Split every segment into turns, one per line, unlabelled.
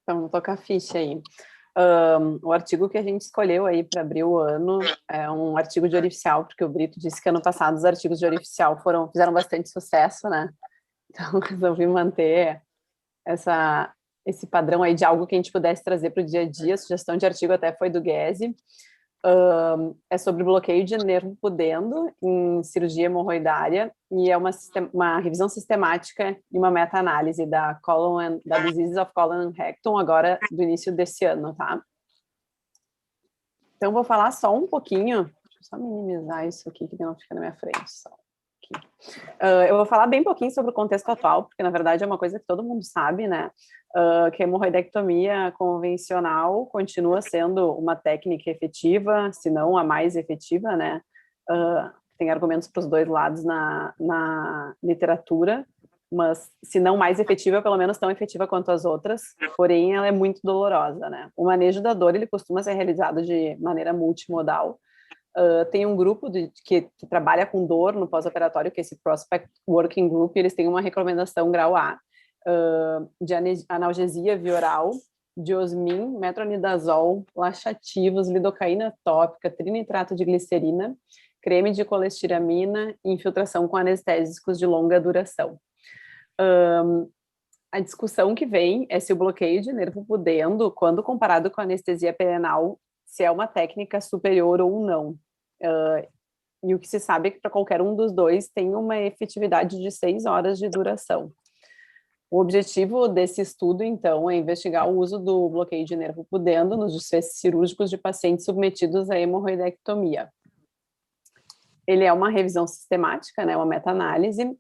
Então, vou tocar a ficha aí. O artigo que a gente escolheu aí para abrir o ano é um artigo de Orificial, porque o Brito disse que ano passado os artigos de Orificial fizeram bastante sucesso, né? Então, resolvi manter esse padrão aí de algo que a gente pudesse trazer para o dia a dia. A sugestão de artigo até foi do Guese. É sobre bloqueio de nervo pudendo em cirurgia hemorroidária e é uma revisão sistemática e uma meta-análise da Diseases of Colon and Rectum, agora do início desse ano, tá? Então, vou falar só um pouquinho, deixa eu só minimizar isso aqui, que não fica na minha frente, só aqui. Eu vou falar bem pouquinho sobre o contexto atual, porque na verdade é uma coisa que todo mundo sabe, né? Que a hemorroidectomia convencional continua sendo uma técnica efetiva, se não a mais efetiva, né? Tem argumentos para os dois lados na literatura, mas se não mais efetiva, pelo menos tão efetiva quanto as outras, porém ela é muito dolorosa, né? O manejo da dor, ele costuma ser realizado de maneira multimodal. Tem um grupo que trabalha com dor no pós-operatório, que é esse Prospect Working Group, e eles têm uma recomendação grau A, de analgesia via oral, diosmin, metronidazol, laxativos, lidocaína tópica, trinitrato de glicerina, creme de colestiramina e infiltração com anestésicos de longa duração. A discussão que vem é se o bloqueio de nervo pudendo, quando comparado com a anestesia perenal, se é uma técnica superior ou não. E o que se sabe é que para qualquer um dos dois tem uma efetividade de 6 horas de duração. O objetivo desse estudo, então, é investigar o uso do bloqueio de nervo pudendo nos desfechos cirúrgicos de pacientes submetidos à hemorroidectomia. Ele é uma revisão sistemática, né, uma meta-análise,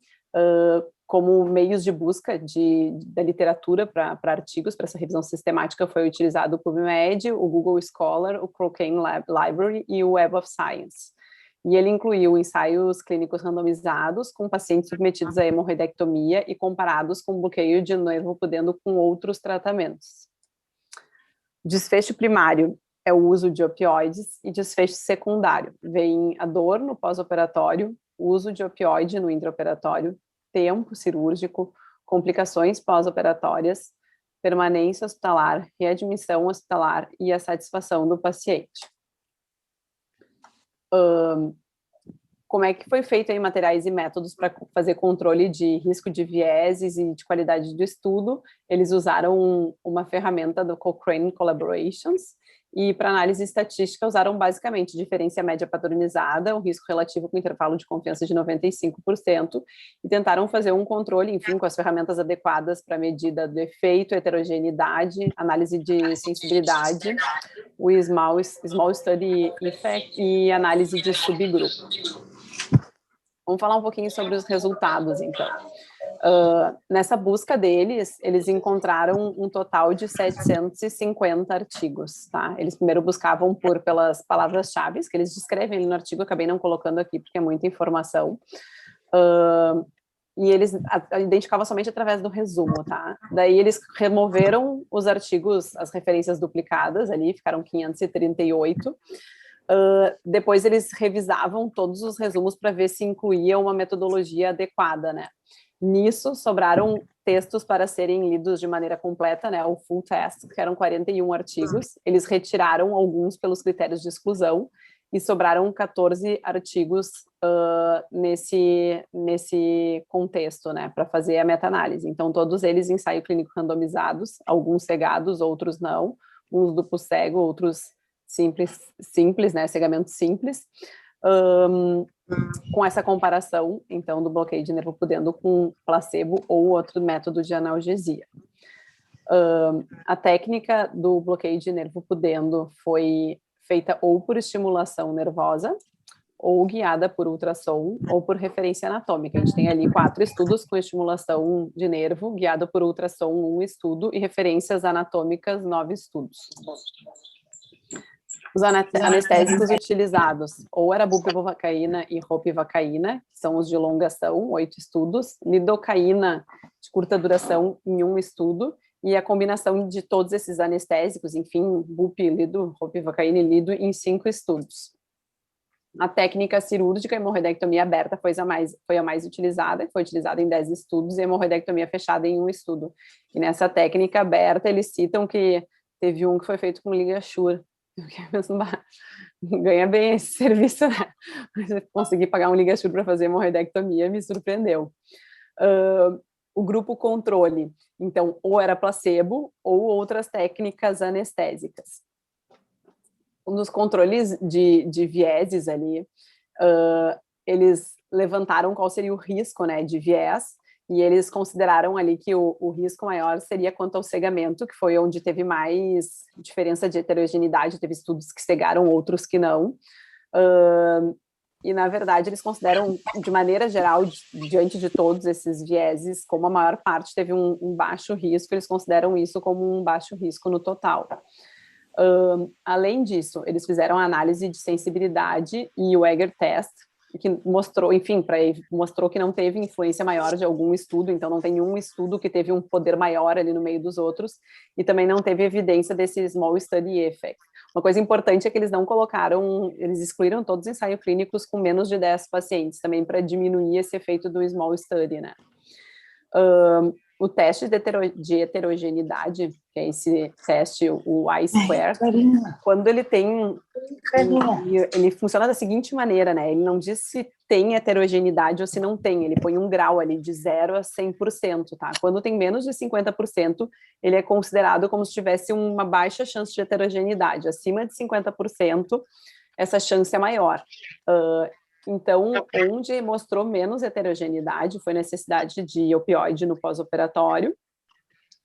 como meios de busca da literatura para artigos. Para essa revisão sistemática foi utilizado o PubMed, o Google Scholar, o Cochrane Library e o Web of Science. E ele incluiu ensaios clínicos randomizados com pacientes submetidos à hemorroidectomia e comparados com bloqueio de nervo pudendo com outros tratamentos. Desfecho primário é o uso de opioides e desfecho secundário. Vem a dor no pós-operatório, uso de opioide no intraoperatório, tempo cirúrgico, complicações pós-operatórias, permanência hospitalar, readmissão hospitalar e a satisfação do paciente. Como é que foi feito aí materiais e métodos para fazer controle de risco de vieses e de qualidade do estudo? Eles usaram uma ferramenta do Cochrane Collaborations e para análise estatística usaram basicamente diferença média padronizada, um risco relativo com intervalo de confiança de 95% e tentaram fazer um controle, enfim, com as ferramentas adequadas para medida do efeito, heterogeneidade, análise de sensibilidade, o Small Study Effect e análise de subgrupo. Vamos falar um pouquinho sobre os resultados, então. Nessa busca deles, eles encontraram um total de 750 artigos, tá? Eles primeiro buscavam pelas palavras-chave que eles descrevem ali no artigo, acabei não colocando aqui porque é muita informação. E eles identificavam somente através do resumo, tá? Daí eles removeram os artigos, as referências duplicadas ali, ficaram 538. Depois eles revisavam todos os resumos para ver se incluía uma metodologia adequada, né? Nisso, sobraram textos para serem lidos de maneira completa, né? O full test, que eram 41 artigos. Eles retiraram alguns pelos critérios de exclusão e sobraram 14 artigos nesse contexto, né? Para fazer a meta-análise. Então, todos eles ensaio clínico randomizados, alguns cegados, outros não. Uns duplo cego, outros simples, né? Cegamento simples. Com essa comparação, então, do bloqueio de nervo pudendo com placebo ou outro método de analgesia. A técnica do bloqueio de nervo pudendo foi feita ou por estimulação nervosa, ou guiada por ultrassom, ou por referência anatômica. A gente tem ali 4 estudos com estimulação de nervo, guiado por ultrassom 1 estudo, e referências anatômicas 9 estudos. Os anestésicos utilizados, ou era bupivacaína e ropivacaína, que são os de longa ação, 8 estudos, lidocaína de curta duração em 1 estudo, e a combinação de todos esses anestésicos, enfim, bupi, lido, ropivacaína e lido, em 5 estudos. A técnica cirúrgica, a hemorroidectomia aberta foi a mais utilizada, foi utilizada em 10 estudos, e a hemorroidectomia fechada em um estudo. E nessa técnica aberta, eles citam que teve um que foi feito com ligashur. Ganha bem esse serviço, né? Conseguir pagar um ligashur para fazer hemorroidectomia me surpreendeu. O grupo controle, então, ou era placebo ou outras técnicas anestésicas. Um dos controles de vieses ali, eles levantaram qual seria o risco, né, de viés, e eles consideraram ali que o risco maior seria quanto ao cegamento, que foi onde teve mais diferença de heterogeneidade, teve estudos que cegaram, outros que não. E, na verdade, eles consideram, de maneira geral, diante de todos esses vieses, como a maior parte teve um baixo risco, eles consideram isso como um baixo risco no total. Além disso, eles fizeram a análise de sensibilidade e o Egger Test, que mostrou, enfim, mostrou que não teve influência maior de algum estudo, então não tem nenhum estudo que teve um poder maior ali no meio dos outros, e também não teve evidência desse small study effect. Uma coisa importante é que eles não colocaram, eles excluíram todos os ensaios clínicos com menos de 10 pacientes, também para diminuir esse efeito do small study, né? O teste de heterogeneidade, que é esse teste, o I-square, quando ele tem... Ele funciona da seguinte maneira, né? Ele não diz se tem heterogeneidade ou se não tem, ele põe um grau ali de 0 a 100%, tá? Quando tem menos de 50%, ele é considerado como se tivesse uma baixa chance de heterogeneidade. Acima de 50%, essa chance é maior. Então, onde mostrou menos heterogeneidade foi necessidade de opioide no pós-operatório,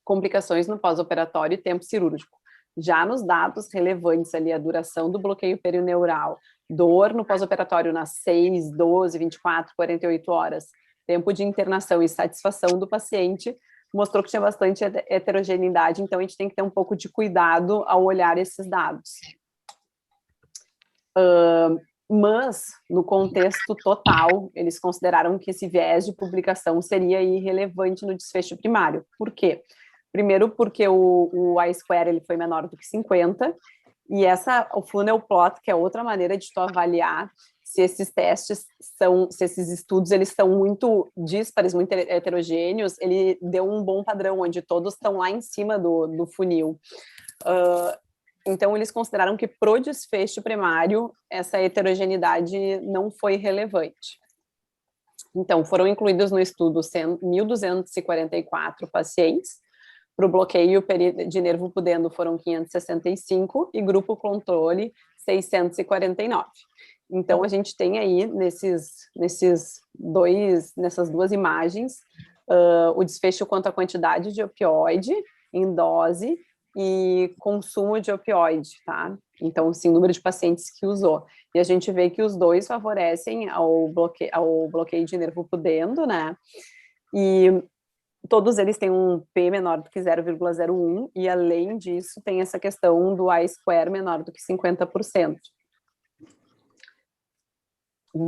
complicações no pós-operatório e tempo cirúrgico. Já nos dados relevantes ali, a duração do bloqueio perineural, dor no pós-operatório nas 6, 12, 24, 48 horas, tempo de internação e satisfação do paciente, mostrou que tinha bastante heterogeneidade, então a gente tem que ter um pouco de cuidado ao olhar esses dados. Mas, no contexto total, eles consideraram que esse viés de publicação seria irrelevante no desfecho primário. Por quê? Primeiro, porque o I-square ele foi menor do que 50, e o funnel plot, que é outra maneira de tu avaliar se esses testes se esses estudos eles são muito díspares, muito heterogêneos, ele deu um bom padrão, onde todos estão lá em cima do funil. Então, eles consideraram que pro desfecho primário, essa heterogeneidade não foi relevante. Então, foram incluídos no estudo 1.244 pacientes, para o bloqueio de nervo pudendo foram 565 e grupo controle 649. Então, a gente tem aí nessas duas imagens o desfecho quanto à quantidade de opioide em dose e consumo de opioide, tá? Então, sim, o número de pacientes que usou. E a gente vê que os dois favorecem ao bloqueio de nervo pudendo, né? E todos eles têm um P menor do que 0,01 e, além disso, tem essa questão do I-square menor do que 50%.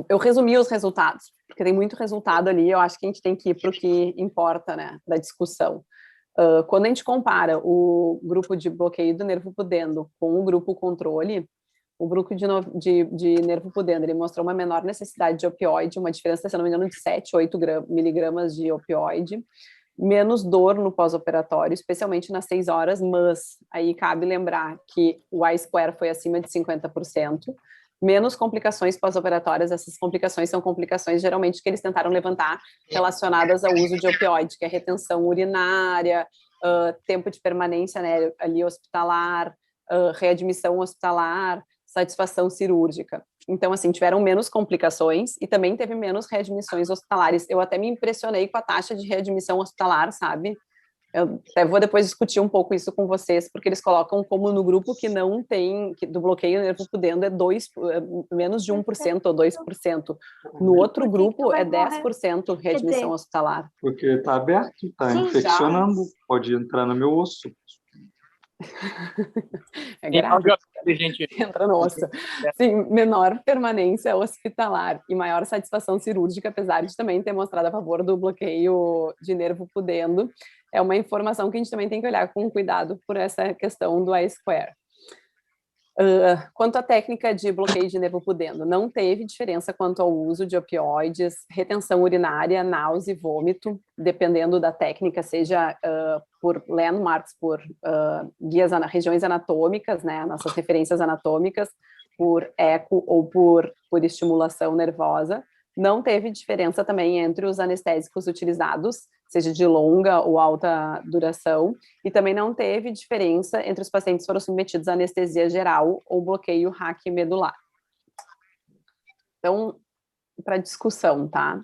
Eu resumi os resultados, porque tem muito resultado ali, eu acho que a gente tem que ir para o que importa, né, da discussão. Quando a gente compara o grupo de bloqueio do nervo pudendo com o grupo controle, o grupo de nervo pudendo, ele mostrou uma menor necessidade de opioide, uma diferença, se não me engano, de 7, 8 miligramas de opioide, menos dor no pós-operatório, especialmente nas 6 horas, mas aí cabe lembrar que o I-square foi acima de 50%, menos complicações pós-operatórias. Essas complicações são complicações, geralmente, que eles tentaram levantar relacionadas ao uso de opioide, que é retenção urinária, tempo de permanência, né, ali hospitalar, readmissão hospitalar, satisfação cirúrgica. Então, assim, tiveram menos complicações e também teve menos readmissões hospitalares. Eu até me impressionei com a taxa de readmissão hospitalar, sabe? Eu até vou depois discutir um pouco isso com vocês, porque eles colocam como no grupo que não tem, do bloqueio nervo pudendo é menos de 1% ou 2%. No outro grupo é 10% readmissão hospitalar.
Porque está aberto, está infeccionando, pode entrar no meu osso.
É grave, entra no osso. Sim, menor permanência hospitalar e maior satisfação cirúrgica, apesar de também ter mostrado a favor do bloqueio de nervo pudendo. É uma informação que a gente também tem que olhar com cuidado por essa questão do I-square. Quanto à técnica de bloqueio de nervo pudendo, não teve diferença quanto ao uso de opioides, retenção urinária, náusea e vômito, dependendo da técnica, seja por landmarks, por guias, regiões anatômicas, né, nossas referências anatômicas, por eco ou por estimulação nervosa. Não teve diferença também entre os anestésicos utilizados, seja de longa ou alta duração, e também não teve diferença entre os pacientes que foram submetidos à anestesia geral ou bloqueio raquimedular. Então, para discussão, tá?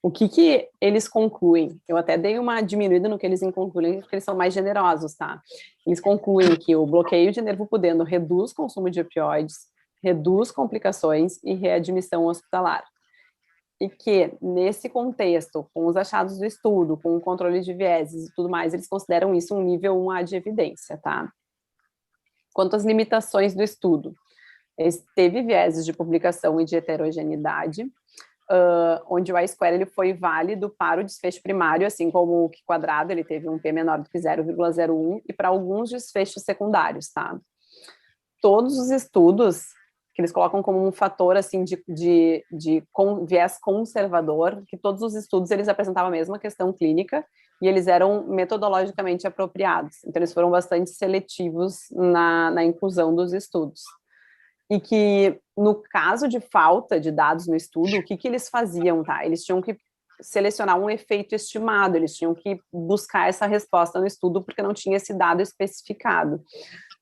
O que eles concluem? Eu até dei uma diminuída no que eles concluem, porque eles são mais generosos, tá? Eles concluem que o bloqueio de nervo pudendo reduz o consumo de opioides, reduz complicações e readmissão hospitalar. E que, nesse contexto, com os achados do estudo, com o controle de vieses e tudo mais, eles consideram isso um nível 1A de evidência, tá? Quanto às limitações do estudo, teve vieses de publicação e de heterogeneidade, onde o I-square ele foi válido para o desfecho primário, assim como o Q quadrado, ele teve um P menor do que 0,01, e para alguns desfechos secundários, tá? Todos os estudos que eles colocam como um fator assim de viés conservador, que todos os estudos eles apresentavam a mesma questão clínica e eles eram metodologicamente apropriados. Então eles foram bastante seletivos na inclusão dos estudos. E que no caso de falta de dados no estudo, o que eles faziam, tá? Eles tinham que selecionar um efeito estimado, eles tinham que buscar essa resposta no estudo porque não tinha esse dado especificado.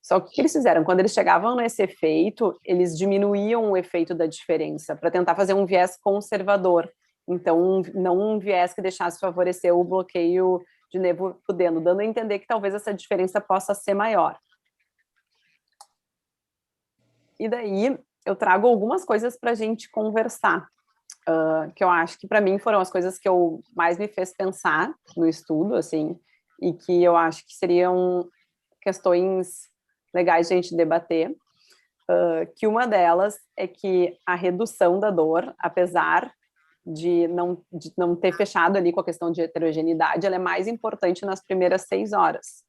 Só que o que eles fizeram? Quando eles chegavam nesse efeito, eles diminuíam o efeito da diferença para tentar fazer um viés conservador. Então, não um viés que deixasse favorecer o bloqueio de nervo pudendo, dando a entender que talvez essa diferença possa ser maior. E daí, eu trago algumas coisas para a gente conversar, que eu acho que para mim foram as coisas que mais me fez pensar no estudo, assim, e que eu acho que seriam questões legais de a gente debater, que uma delas é que a redução da dor, apesar de não ter fechado ali com a questão de heterogeneidade, ela é mais importante nas primeiras 6 horas.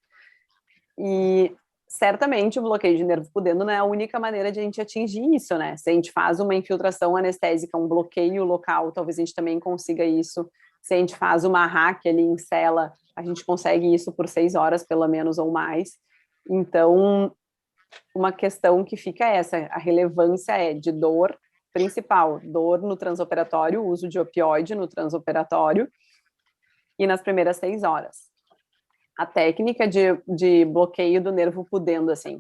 E certamente o bloqueio de nervo pudendo não é a única maneira de a gente atingir isso, né? Se a gente faz uma infiltração anestésica, um bloqueio local, talvez a gente também consiga isso. Se a gente faz uma hack ali em cela, a gente consegue isso por 6 horas, pelo menos, ou mais. Então, uma questão que fica é essa, a relevância é de dor principal, dor no transoperatório, uso de opioide no transoperatório e nas primeiras 6 horas. A técnica de bloqueio do nervo pudendo, assim,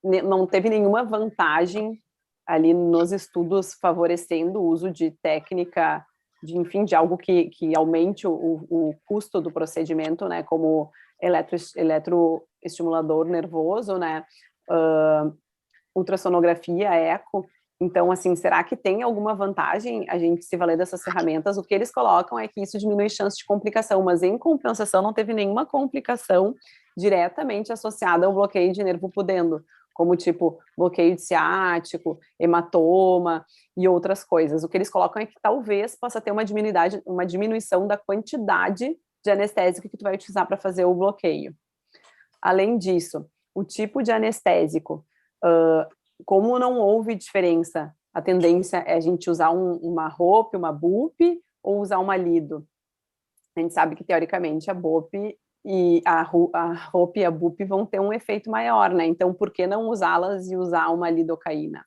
não teve nenhuma vantagem ali nos estudos favorecendo o uso de técnica, de algo que aumente o custo do procedimento, né, como eletroestimulador nervoso, né, ultrassonografia, eco. Então, assim, será que tem alguma vantagem a gente se valer dessas ferramentas? O que eles colocam é que isso diminui chance de complicação, mas em compensação não teve nenhuma complicação diretamente associada ao bloqueio de nervo pudendo, como tipo bloqueio de ciático, hematoma e outras coisas. O que eles colocam é que talvez possa ter uma diminuição da quantidade de anestésico que tu vai utilizar para fazer o bloqueio. Além disso, o tipo de anestésico, como não houve diferença, a tendência é a gente usar uma ROP, uma BUP, ou usar uma LIDO. A gente sabe que, teoricamente, a BOP e a ROP e a BUP vão ter um efeito maior, né? Então, por que não usá-las e usar uma lidocaína?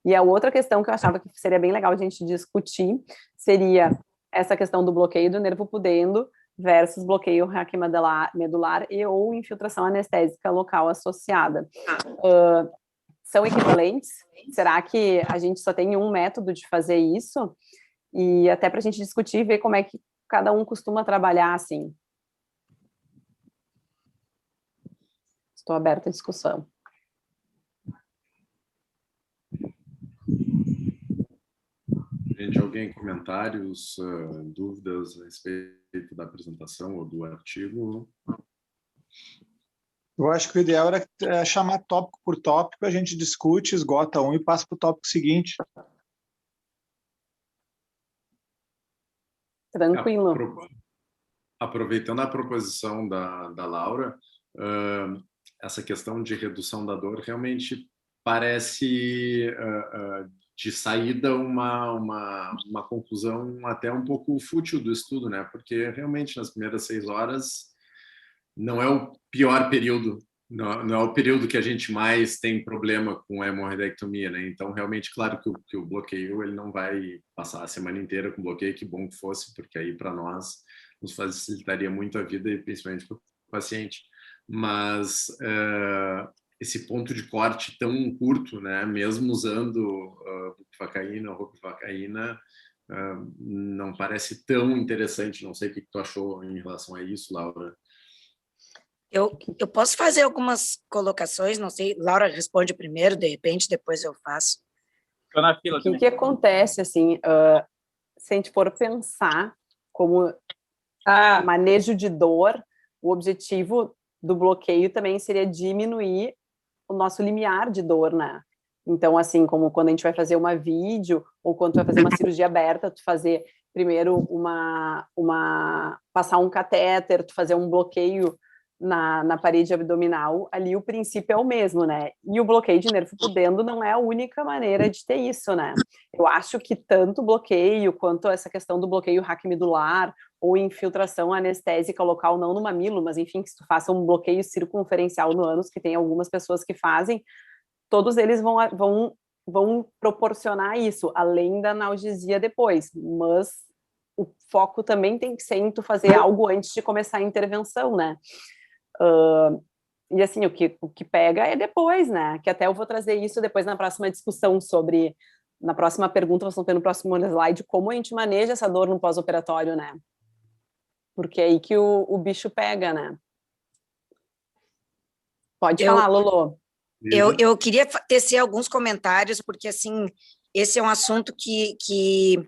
E a outra questão que eu achava que seria bem legal a gente discutir seria essa questão do bloqueio do nervo pudendo versus bloqueio raquimedular e ou infiltração anestésica local associada. São equivalentes? Será que a gente só tem um método de fazer isso? E até para a gente discutir e ver como é que cada um costuma trabalhar, assim. Estou aberta à discussão.
Gente, alguém comentários, dúvidas a respeito da apresentação ou do artigo?
Eu acho que o ideal era chamar tópico por tópico, a gente discute, esgota um e passa para o tópico seguinte.
Tranquilo.
Aproveitando a proposição da Laura, essa questão de redução da dor realmente parece de saída uma conclusão até um pouco fútil do estudo, né? Porque realmente nas primeiras 6 horas não é o pior período, não é o período que a gente mais tem problema com a hemorroidectomia, né? Então, realmente, claro que o bloqueio ele não vai passar a semana inteira com bloqueio, que bom que fosse, porque aí para nós nos facilitaria muito a vida e principalmente para o paciente. Mas esse ponto de corte tão curto, né? Mesmo usando bupivacaína ou ropivacaína, não parece tão interessante. Não sei o que tu achou em relação a isso, Laura.
Eu posso fazer algumas colocações, não sei, Laura responde primeiro, de repente, depois eu faço.
Estou na fila também.
O que acontece, assim, se a gente for pensar como manejo de dor, o objetivo do bloqueio também seria diminuir o nosso limiar de dor, né? Então, assim, como quando a gente vai fazer uma vídeo, ou quando tu vai fazer uma cirurgia aberta, tu fazer primeiro passar um catéter, tu fazer um bloqueio na parede abdominal, ali o princípio é o mesmo, né? E o bloqueio de nervo pudendo não é a única maneira de ter isso, né? Eu acho que tanto o bloqueio quanto essa questão do bloqueio raquimedular ou infiltração anestésica local, não no mamilo, mas enfim, que se tu faça um bloqueio circunferencial no ânus, que tem algumas pessoas que fazem, todos eles vão proporcionar isso, além da analgesia depois, mas o foco também tem que ser em tu fazer algo antes de começar a intervenção, né? E assim, o que pega é depois, né? Que até eu vou trazer isso depois na próxima discussão sobre, na próxima pergunta, vocês vão ter no próximo slide, como a gente maneja essa dor no pós-operatório, né? Porque é aí que o bicho pega, né? Pode falar, Lolo.
Eu queria tecer alguns comentários, porque, assim, esse é um assunto que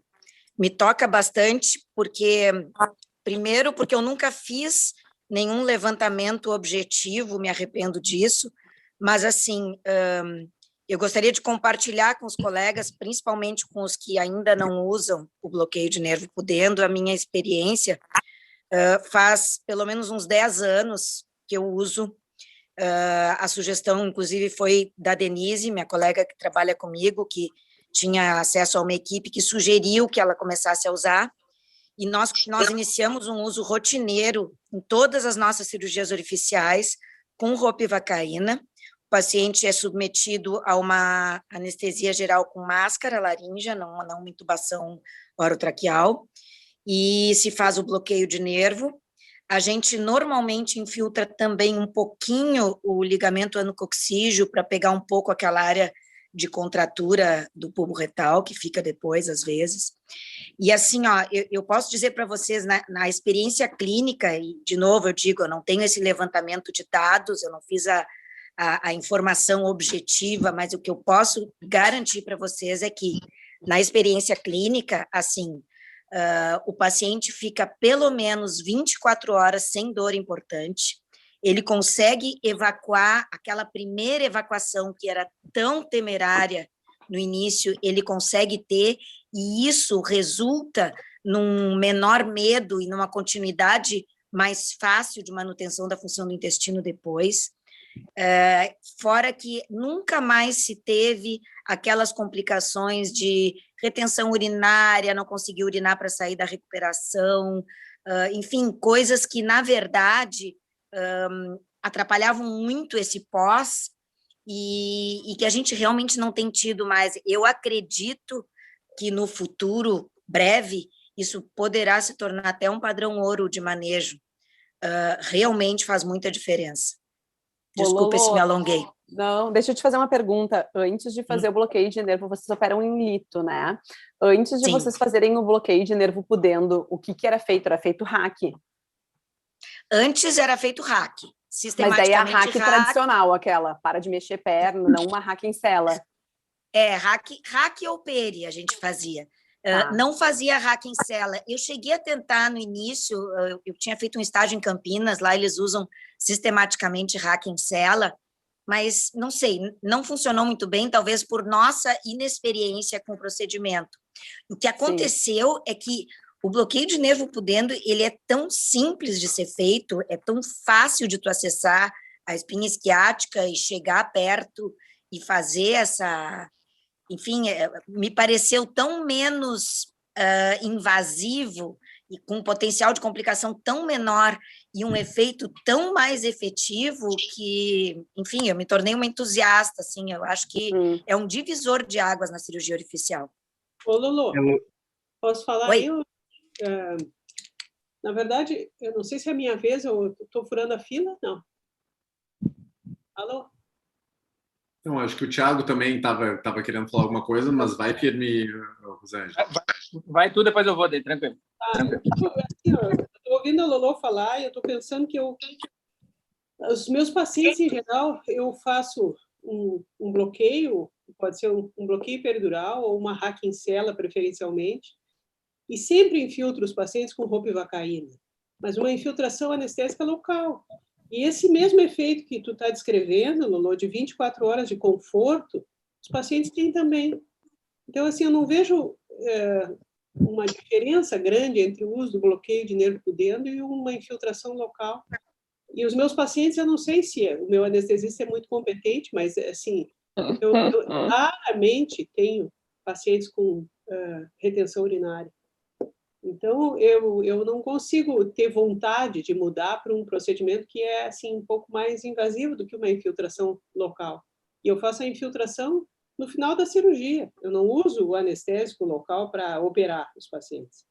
me toca bastante, porque, primeiro, porque eu nunca fiz nenhum levantamento objetivo, me arrependo disso, mas, assim, eu gostaria de compartilhar com os colegas, principalmente com os que ainda não usam o bloqueio de nervo pudendo, a minha experiência. Faz pelo menos uns 10 anos que eu uso. A sugestão, inclusive, foi da Denise, minha colega que trabalha comigo, que tinha acesso a uma equipe que sugeriu que ela começasse a usar, e nós iniciamos um uso rotineiro em todas as nossas cirurgias orificiais com ropivacaína. O paciente é submetido a uma anestesia geral com máscara laríngea, não uma intubação orotraqueal, e se faz o bloqueio de nervo. A gente normalmente infiltra também um pouquinho o ligamento anococcígeo para pegar um pouco aquela área de contratura do bulbo retal, que fica depois, às vezes. E assim, ó, eu posso dizer para vocês, na experiência clínica, e de novo eu digo, eu não tenho esse levantamento de dados, eu não fiz a informação objetiva, mas o que eu posso garantir para vocês é que, na experiência clínica, assim, o paciente fica pelo menos 24 horas sem dor importante, ele consegue evacuar aquela primeira evacuação que era tão temerária no início, ele consegue ter, e isso resulta num menor medo e numa continuidade mais fácil de manutenção da função do intestino depois. Fora que nunca mais se teve aquelas complicações de retenção urinária, não conseguir urinar para sair da recuperação, enfim, coisas que, na verdade, atrapalhavam muito esse pós e que a gente realmente não tem tido mais. Eu acredito que no futuro breve isso poderá se tornar até um padrão ouro de manejo. Realmente faz muita diferença. Desculpa se me alonguei.
Não, deixa eu te fazer uma pergunta. Antes de fazer o bloqueio de nervo, vocês operam em lito, né? Antes de
Sim.
vocês fazerem o bloqueio de nervo pudendo, o que era feito? Era feito hack?
Antes era feito hack.
Mas daí a hack tradicional, aquela, para de mexer perna, não uma hack em cela.
Hack ou peri a gente fazia. Não fazia hack em cela. Eu cheguei a tentar no início, eu tinha feito um estágio em Campinas, lá eles usam sistematicamente hack em cela, mas não sei, não funcionou muito bem, talvez por nossa inexperiência com o procedimento. O que aconteceu é que o bloqueio de nervo pudendo, ele é tão simples de ser feito, é tão fácil de tu acessar a espinha isquiática e chegar perto e fazer essa... Enfim, me pareceu tão menos invasivo e com um potencial de complicação tão menor e um efeito tão mais efetivo que, enfim, eu me tornei uma entusiasta, assim, eu acho que é um divisor de águas na cirurgia orificial.
Ô, Lulu, posso falar
Oi.
aí? Na verdade, eu não sei se é a minha vez, eu estou furando a fila, não. Alô?
Então, acho que o Thiago também estava querendo falar alguma coisa, mas vai firme, Rosângela.
Vai tu, depois eu vou, daí, tranquilo.
Eu estou ouvindo a Lolo falar e eu estou pensando que os meus pacientes, em geral, eu faço um bloqueio, pode ser um bloqueio peridural ou uma hack em cela, preferencialmente, e sempre infiltro os pacientes com ropivacaína, mas uma infiltração anestésica local. E esse mesmo efeito que tu está descrevendo, Lolo, de 24 horas de conforto, os pacientes têm também. Então, assim, eu não vejo uma diferença grande entre o uso do bloqueio de nervo pudendo e uma infiltração local. E os meus pacientes, eu não sei se o meu anestesista é muito competente, mas, assim, eu raramente tenho pacientes com retenção urinária. Então, eu não consigo ter vontade de mudar para um procedimento que é assim, um pouco mais invasivo do que uma infiltração local. E eu faço a infiltração no final da cirurgia. Eu não uso o anestésico local para operar os pacientes.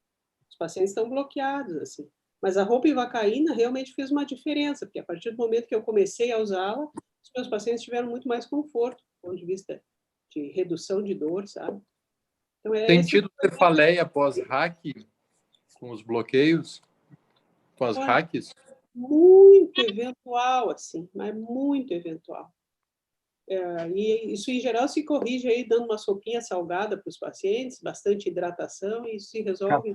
Os pacientes estão bloqueados, assim. Mas a ropivacaína realmente fez uma diferença, porque a partir do momento que eu comecei a usá-la, os meus pacientes tiveram muito mais conforto, do ponto de vista de redução de dor, sabe? Então,
tem tido cefaleia pós-hack com os bloqueios, com as hacks?
Muito eventual, assim, mas muito eventual. E isso, em geral, se corrige aí dando uma sopinha salgada para os pacientes, bastante hidratação, e isso se resolve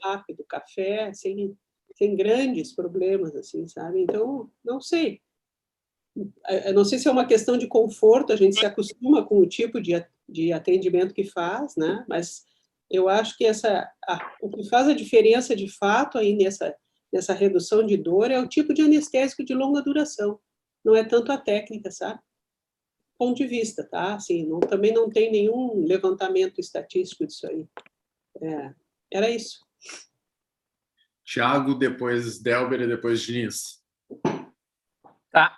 rápido, café, sem grandes problemas, assim, sabe? Então, não sei. Eu não sei se é uma questão de conforto, a gente se acostuma com o tipo de atendimento que faz, né? Mas eu acho que o que faz a diferença, de fato, aí nessa redução de dor é o tipo de anestésico de longa duração. Não é tanto a técnica, sabe? Ponto de vista, tá? Assim, também não tem nenhum levantamento estatístico disso aí. Era isso.
Thiago, depois Delber e depois Diniz.
Tá.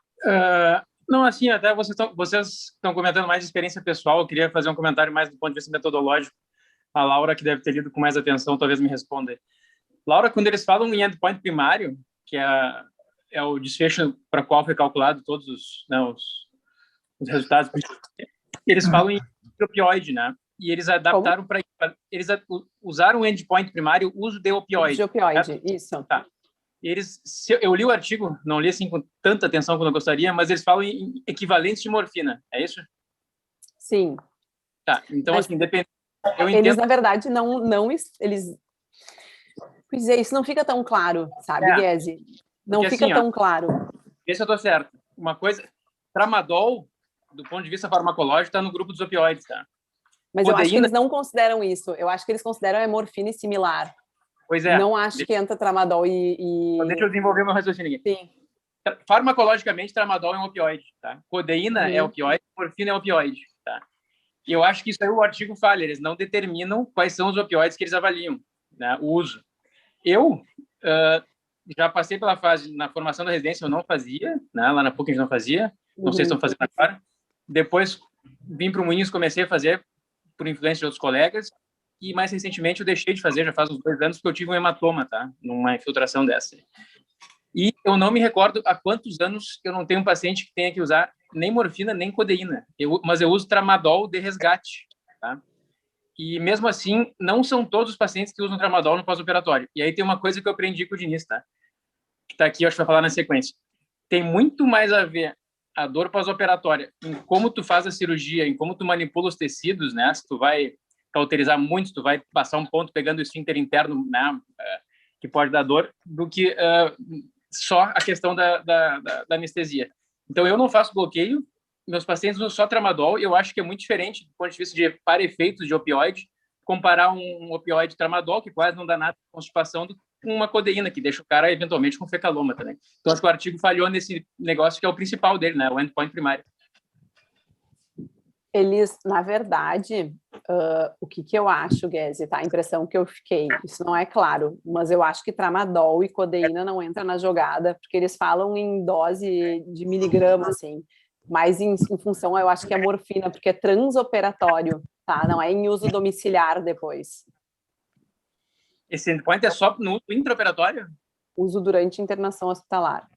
Não, assim, até vocês estão comentando mais de experiência pessoal, eu queria fazer um comentário mais do ponto de vista metodológico. A Laura, que deve ter lido com mais atenção, talvez me responda. Laura, quando eles falam em endpoint primário, que é o desfecho para o qual foi calculado todos os resultados, eles falam em opioide, né? E eles adaptaram para... Eles usaram o endpoint primário, uso de opioide.
De opioide,
certo?
isso.
Tá. Eu li o artigo, não li assim com tanta atenção quanto eu gostaria, mas eles falam em equivalentes de morfina, é isso?
Sim.
Tá, então, assim, depende...
Eles, na verdade, eles... Pois é, isso não fica tão claro, sabe, Guese? Não
porque,
fica
assim,
tão claro.
Esse eu tô certo. Uma coisa... Tramadol, do ponto de vista farmacológico, está no grupo dos opioides, tá?
Mas eu acho que eles não consideram isso. Eu acho que eles consideram a morfina e similar.
Pois é.
Não acho que entra tramadol e...
Deixa eu desenvolver meu raciocínio aqui.
Sim.
Farmacologicamente, tramadol é um opioide, tá? Codeína é opioide, morfina é opioide, tá? E eu acho que isso aí o artigo falha. Eles não determinam quais são os opioides que eles avaliam, né? O uso. Eu já passei pela fase, na formação da residência, eu não fazia, né? Lá na PUC a gente não fazia. Não sei se estão fazendo agora. Depois vim para o Moinhos, comecei a fazer por influência de outros colegas. E mais recentemente eu deixei de fazer, já faz uns 2 anos, porque eu tive um hematoma, tá? Numa infiltração dessa. E eu não me recordo há quantos anos eu não tenho um paciente que tenha que usar nem morfina, nem codeína. Mas eu uso tramadol de resgate, tá? E mesmo assim, não são todos os pacientes que usam tramadol no pós-operatório. E aí tem uma coisa que eu aprendi com o Diniz, tá? Que tá aqui, eu acho que vai falar na sequência. Tem muito mais a ver a dor pós-operatória em como tu faz a cirurgia, em como tu manipula os tecidos, né? Se tu vai cauterizar muito, se tu vai passar um ponto pegando o esfíncter interno, né? Que pode dar dor, do que só a questão da anestesia. Então, eu não faço bloqueio, meus pacientes usam só tramadol, e eu acho que é muito diferente do ponto de vista de para-efeitos de opioide, comparar um opioide tramadol, que quase não dá nada de constipação, com uma codeína, que deixa o cara, eventualmente, com fecaloma também. Então, acho que o artigo falhou nesse negócio que é o principal dele, né? O endpoint primário.
Eles, na verdade, o que eu acho, Guese, tá? A impressão que eu fiquei, isso não é claro, mas eu acho que tramadol e codeína não entram na jogada, porque eles falam em dose de miligrama, assim, mas em função, eu acho que é morfina, porque é transoperatório, tá? Não é em uso domiciliar depois.
Esse endpoint é só no intraoperatório?
Uso durante internação hospitalar.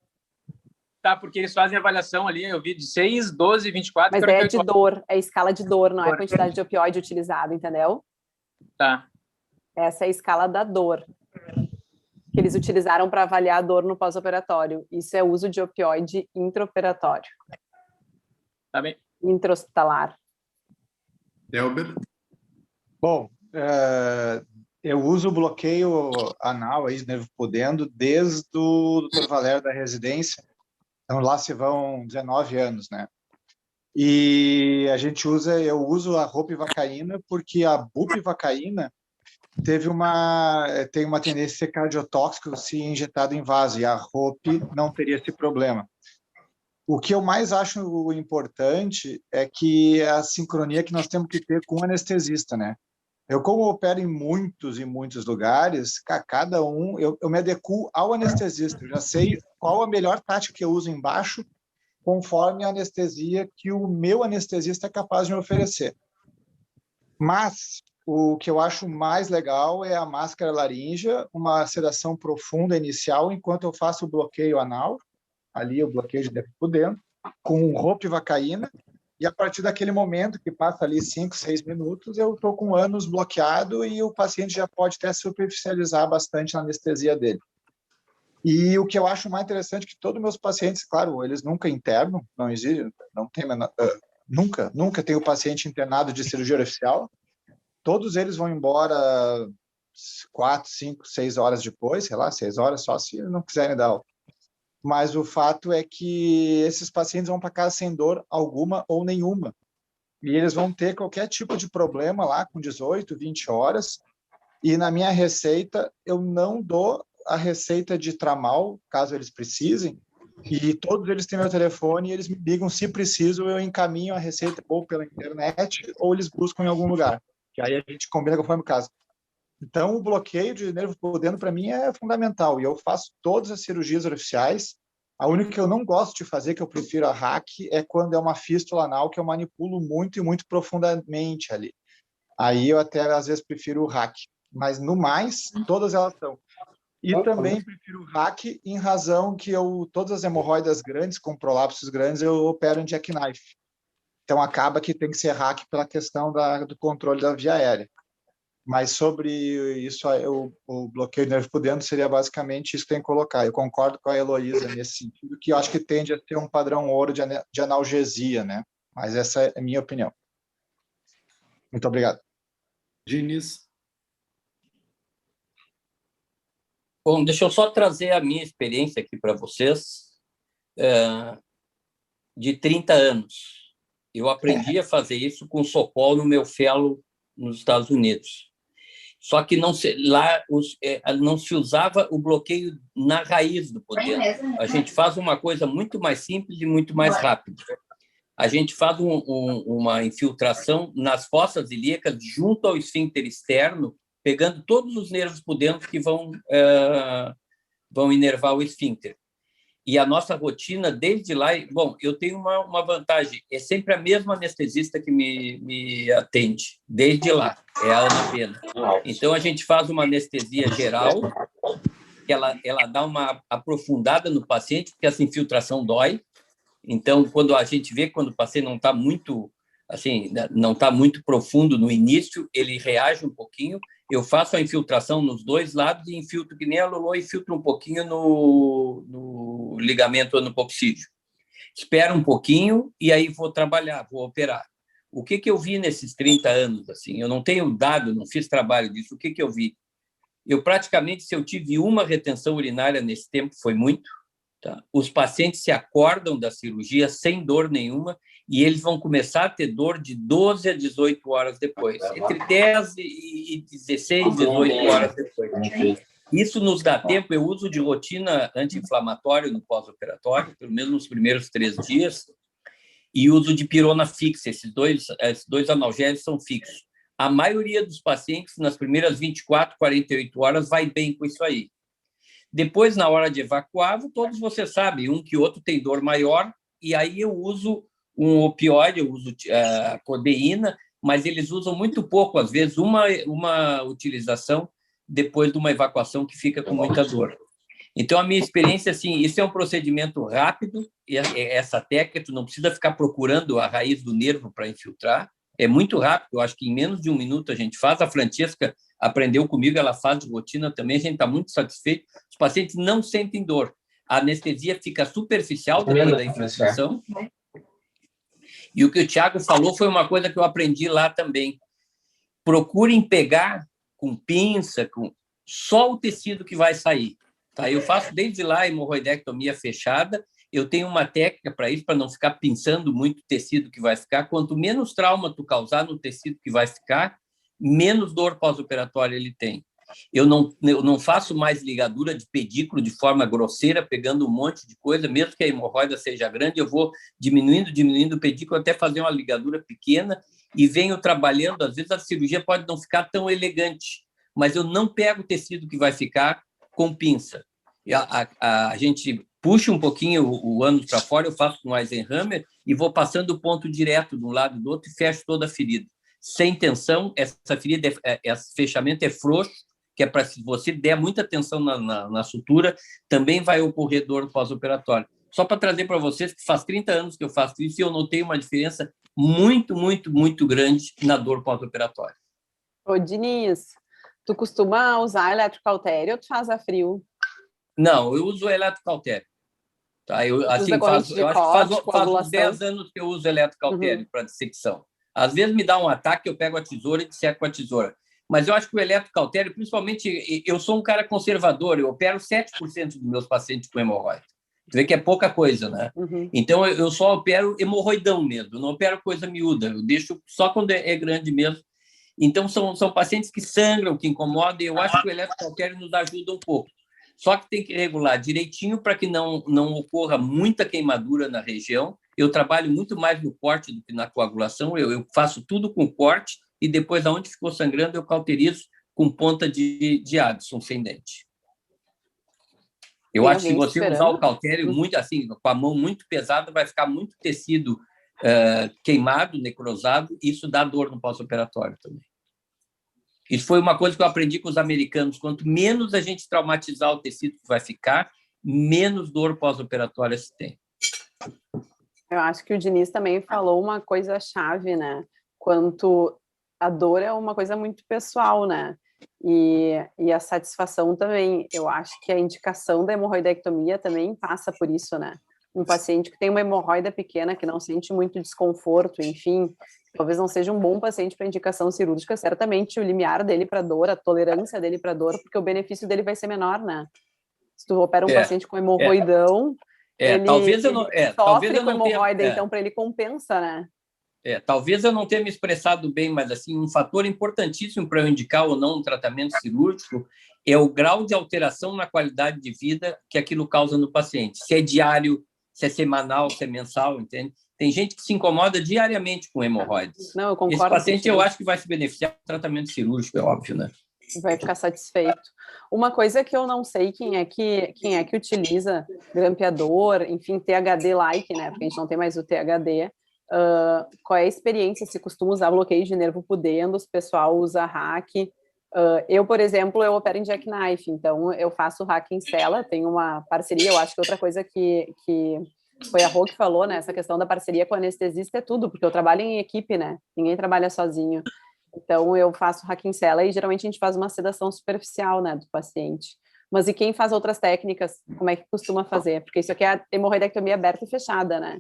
Tá, porque eles fazem avaliação ali, eu vi de 6, 12, 24...
Mas é de dor, é escala de dor, não é a quantidade de opioide utilizado, entendeu?
Tá.
Essa é a escala da dor, que eles utilizaram para avaliar a dor no pós-operatório. Isso é uso de opioide intraoperatório.
Tá bem.
Intra-hospitalar.
Delber?
Bom, eu uso o bloqueio anal, aí, nervo podendo, desde o Dr. Valério da residência. Então, lá se vão 19 anos, né? E eu uso a ropivacaína porque a bupivacaína tem uma tendência a ser cardiotóxico se injetado em vaso, e a ROP não teria esse problema. O que eu mais acho importante é que a sincronia que nós temos que ter com o anestesista, né? Eu, como opero em muitos e muitos lugares, cada um, eu me adequo ao anestesista. Eu já sei qual a melhor tática que eu uso embaixo, conforme a anestesia que o meu anestesista é capaz de me oferecer. Mas o que eu acho mais legal é a máscara laríngea, uma sedação profunda inicial, enquanto eu faço o bloqueio anal, ali o bloqueio de dentro por dentro, com ropivacaína, e a partir daquele momento, que passa ali 5, 6 minutos, eu estou com o ânus bloqueado e o paciente já pode até superficializar bastante a anestesia dele. E o que eu acho mais interessante é que todos os meus pacientes, claro, eles nunca internam, não existe, não tem nunca tem o paciente internado de cirurgia oficial. Todos eles vão embora 4, 5, 6 horas depois, sei lá, 6 horas só se não quiserem dar alta. Mas o fato é que esses pacientes vão para casa sem dor alguma ou nenhuma. E eles vão ter qualquer tipo de problema lá com 18, 20 horas. E na minha receita, eu não dou a receita de tramal, caso eles precisem. E todos eles têm meu telefone e eles me ligam se preciso, eu encaminho a receita ou pela internet ou eles buscam em algum lugar. Que aí a gente combina conforme o caso. Então, o bloqueio de nervo podendo, para mim, é fundamental. E eu faço todas as cirurgias oficiais. A única que eu não gosto de fazer, que eu prefiro a hack, é quando é uma fístula anal, que eu manipulo muito e muito profundamente ali. Aí eu até, às vezes, prefiro o hack. Mas, no mais, todas elas são. E também prefiro o hack em razão que todas as hemorroidas grandes, com prolapsos grandes, eu opero em jackknife. Então, acaba que tem que ser hack pela questão do controle da via aérea. Mas sobre isso, o bloqueio de nervo por dentro seria basicamente isso que tem que colocar. Eu concordo com a Heloísa nesse sentido, que eu acho que tende a ter um padrão ouro de analgesia, né? Mas essa é a minha opinião. Muito obrigado.
Diniz?
Bom, deixa eu só trazer a minha experiência aqui para vocês. De 30 anos. Eu aprendi a fazer isso com Sokol no meu fellow nos Estados Unidos. Só que não se usava o bloqueio na raiz do poder. A gente faz uma coisa muito mais simples e muito mais rápida. A gente faz uma infiltração nas fossas ilíacas junto ao esfíncter externo, pegando todos os nervos por dentro que vão inervar o esfíncter. E a nossa rotina, desde lá... Bom, eu tenho uma vantagem. É sempre a mesma anestesista que me atende, desde lá. É a Ana Pena. Então, a gente faz uma anestesia geral, que ela dá uma aprofundada no paciente, porque essa infiltração dói. Então, quando a gente vê quando o paciente não está muito, assim, não está muito profundo no início, ele reage um pouquinho. Eu faço a infiltração nos dois lados e infiltro, que nem a Lolo, e filtro um pouquinho no ligamento anapoxídeo. Espero um pouquinho e aí vou trabalhar, vou operar. O que eu vi nesses 30 anos? Assim, eu não tenho dado, não fiz trabalho disso. O que eu vi? Eu praticamente, se eu tive uma retenção urinária nesse tempo, foi muito. Tá? Os pacientes se acordam da cirurgia sem dor nenhuma e eles vão começar a ter dor de 12 a 18 horas depois, entre 10 e 16, 18 horas depois. Isso nos dá tempo, eu uso de rotina anti-inflamatório no pós-operatório, pelo menos nos primeiros 3 dias, e uso de pirona fixa. Esses dois analgésicos são fixos. A maioria dos pacientes, nas primeiras 24, 48 horas, vai bem com isso aí. Depois, na hora de evacuar, todos vocês sabem, um que outro tem dor maior, e aí eu uso um opioide, eu uso a codeína, mas eles usam muito pouco, às vezes uma utilização depois de uma evacuação que fica com muita dor. Então, a minha experiência, assim, isso é um procedimento rápido, e essa técnica, tu não precisa ficar procurando a raiz do nervo para infiltrar, é muito rápido, eu acho que em menos de 1 minuto a gente faz. A Francesca aprendeu comigo, ela faz de rotina também, a gente está muito satisfeito. Os pacientes não sentem dor. A anestesia fica superficial depois da infiltração. E o que o Thiago falou foi uma coisa que eu aprendi lá também. Procurem pegar com pinça, só o tecido que vai sair. Tá? Eu faço desde lá a hemorroidectomia fechada. Eu tenho uma técnica para isso, para não ficar pinçando muito tecido que vai ficar. Quanto menos trauma tu causar no tecido que vai ficar, menos dor pós-operatória ele tem. Eu não faço mais ligadura de pedículo de forma grosseira, pegando um monte de coisa, mesmo que a hemorroida seja grande, eu vou diminuindo o pedículo até fazer uma ligadura pequena e venho trabalhando. Às vezes a cirurgia pode não ficar tão elegante, mas eu não pego o tecido que vai ficar com pinça. A gente puxa um pouquinho o ânus para fora, eu faço com Eisenhammer e vou passando o ponto direto de um lado e do outro e fecho toda a ferida. Sem tensão, essa ferida, esse fechamento é frouxo, que é para, se você der muita tensão na sutura, também vai ocorrer dor pós-operatória. Só para trazer para vocês que faz 30 anos que eu faço isso e eu notei uma diferença muito, muito, muito grande na dor pós-operatória.
Ô, Diniz, tu costuma usar eletrocautério ou tu faz a frio?
Não, eu uso eletrocautério. Tá? Eu acho que faz uns 10 anos que eu uso eletrocautério para dissecção. Às vezes me dá um ataque, eu pego a tesoura e disseco com a tesoura. Mas eu acho que o eletrocautério, principalmente, eu sou um cara conservador, eu opero 7% dos meus pacientes com hemorroida. Você vê que é pouca coisa, né? Então, eu só opero hemorroidão mesmo, eu não opero coisa miúda, eu deixo só quando é grande mesmo. Então, são pacientes que sangram, que incomodam, e eu acho que o eletrocautério nos ajuda um pouco. Só que tem que regular direitinho para que não ocorra muita queimadura na região. Eu trabalho muito mais no corte do que na coagulação. Eu faço tudo com corte e depois, aonde ficou sangrando, eu cauterizo com ponta de Addison sem dente. Eu acho que se você usar o cautério muito assim, com a mão muito pesada, vai ficar muito tecido queimado, necrosado. Isso dá dor no pós-operatório também. Isso foi uma coisa que eu aprendi com os americanos. Quanto menos a gente traumatizar o tecido que vai ficar, menos dor pós-operatória se tem.
Eu acho que o Diniz também falou uma coisa chave, né? Quanto a dor é uma coisa muito pessoal, né? E a satisfação também. Eu acho que a indicação da hemorroidectomia também passa por isso, né? Um paciente que tem uma hemorroida pequena, que não sente muito desconforto, enfim, talvez não seja um bom paciente para indicação cirúrgica, certamente o limiar dele para dor, a tolerância dele para dor, porque o benefício dele vai ser menor, né? Se tu opera um paciente com hemorroidão, ele
talvez eu não,
sofre
talvez eu
com
não
hemorroida,
tenha,
então para ele compensa, né?
Talvez eu não tenha me expressado bem, mas assim, um fator importantíssimo para eu indicar ou não um tratamento cirúrgico é o grau de alteração na qualidade de vida que aquilo causa no paciente. Se é diário, se é semanal, se é mensal, entende? Tem gente que se incomoda diariamente com hemorroides.
Não, eu concordo.
Esse paciente eu acho que vai se beneficiar do tratamento cirúrgico, é óbvio, né?
Vai ficar satisfeito. Uma coisa que eu não sei quem é que utiliza grampeador, enfim, THD-like, né? Porque a gente não tem mais o THD. Qual é a experiência? Se costuma usar bloqueio de nervo pudendo, se o pessoal usa hack. Eu, por exemplo, eu opero em jackknife, então eu faço hack em cela, tenho uma parceria. Eu acho que outra coisa que foi a Rô que falou, né? Essa questão da parceria com o anestesista é tudo, porque eu trabalho em equipe, né? Ninguém trabalha sozinho. Então, eu faço hack em cela e geralmente a gente faz uma sedação superficial, né, do paciente. Mas e quem faz outras técnicas, como é que costuma fazer? Porque isso aqui é a hemorroidectomia aberta e fechada, né?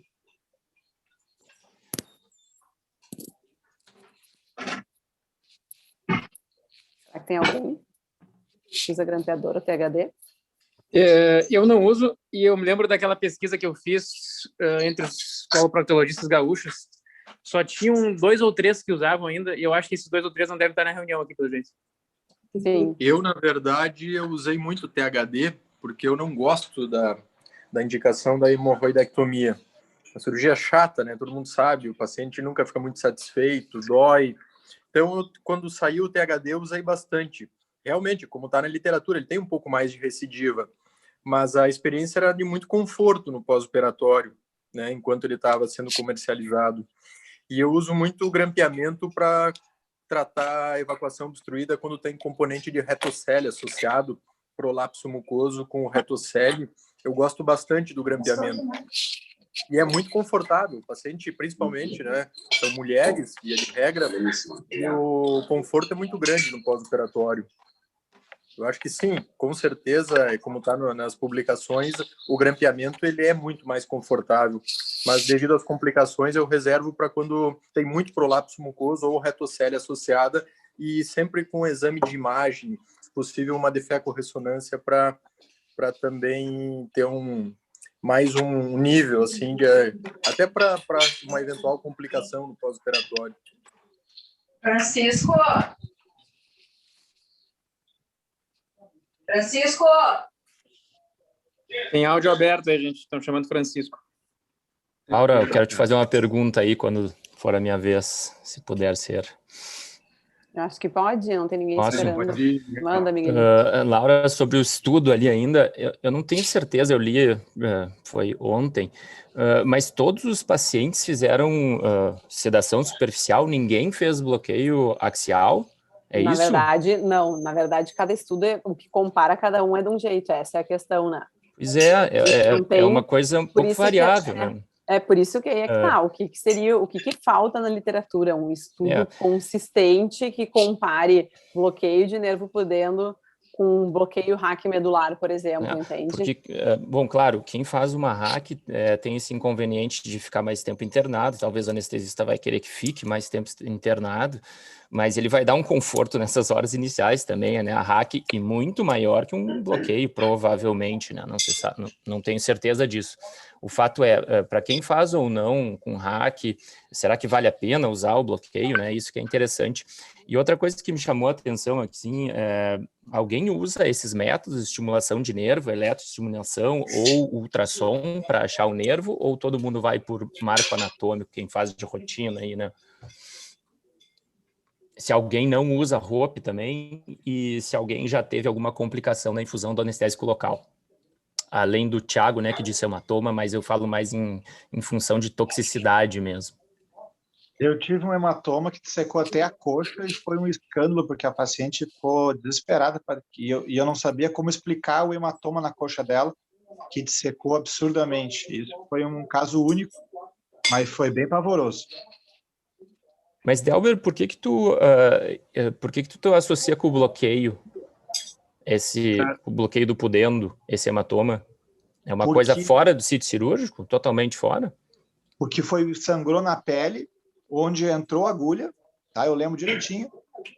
Será que tem alguém que usa grampeador ou THD?
Eu não uso, e eu me lembro daquela pesquisa que eu fiz entre os coloproctologistas gaúchos. Só tinham 2 ou 3 que usavam ainda, e eu acho que esses 2 ou 3 não devem estar na reunião aqui, pelo jeito.
Sim.
Eu, na verdade, eu usei muito THD, porque eu não gosto da indicação da hemorroidectomia. A cirurgia é chata, né? Todo mundo sabe, o paciente nunca fica muito satisfeito, dói. Então, quando saiu o THD, eu usei bastante. Realmente, como está na literatura, ele tem um pouco mais de recidiva, mas a experiência era de muito conforto no pós-operatório, né? Enquanto ele estava sendo comercializado. E eu uso muito o grampeamento para tratar a evacuação obstruída quando tem componente de retocele associado, prolapso mucoso com o retocele. Eu gosto bastante do grampeamento. E é muito confortável. O paciente, principalmente, né, são mulheres, via de regra, e o conforto é muito grande no pós-operatório. Eu acho que sim, com certeza, como está nas publicações, o grampeamento ele é muito mais confortável, mas devido às complicações eu reservo para quando tem muito prolapso mucoso ou retocele associada e sempre com exame de imagem, se possível uma defeco-ressonância para também ter mais um nível, assim, até para uma eventual complicação no pós-operatório.
Francisco!
Tem áudio aberto aí, gente. Estão chamando Francisco.
Laura, eu quero te fazer uma pergunta aí quando for a minha vez, se puder ser.
Eu acho que pode, não tem ninguém
Nossa,
esperando. Manda, Miguel.
Laura, sobre o estudo ali ainda, eu não tenho certeza, eu li, foi ontem, mas todos os pacientes fizeram sedação superficial, ninguém fez bloqueio axial? É
Na
isso?
verdade, não. Na verdade, cada estudo, o que compara cada um é de um jeito. Essa é a questão, né?
Pois é uma coisa um pouco variável, né?
É por isso que aí é que tá. O que seria, o que falta na literatura? Um estudo consistente que compare bloqueio de nervo pudendo com bloqueio RAC medular, por exemplo, entende?
Porque, bom, claro, quem faz uma RAC tem esse inconveniente de ficar mais tempo internado, talvez o anestesista vai querer que fique mais tempo internado, mas ele vai dar um conforto nessas horas iniciais também, né? A RAC é muito maior que um bloqueio, provavelmente, né? Não se sabe, não tenho certeza disso. O fato é, para quem faz ou não com RAC, será que vale a pena usar o bloqueio, né? Isso que é interessante. E outra coisa que me chamou a atenção aqui, sim, alguém usa esses métodos de estimulação de nervo, eletroestimulação ou ultrassom para achar o nervo, ou todo mundo vai por marco anatômico, quem faz de rotina aí, né? Se alguém não usa ROP também, e se alguém já teve alguma complicação na infusão do anestésico local. Além do Thiago, né, que disse hematoma, mas eu falo mais em função de toxicidade mesmo.
Eu tive um hematoma que secou até a coxa e foi um escândalo, porque a paciente ficou desesperada e eu não sabia como explicar o hematoma na coxa dela, que dissecou absurdamente. Isso foi um caso único, mas foi bem pavoroso.
Mas, Delber, por que tu associa com o bloqueio, o bloqueio do pudendo, esse hematoma? É uma coisa fora do sítio cirúrgico? Totalmente fora?
Porque sangrou na pele, onde entrou a agulha, tá? Eu lembro direitinho,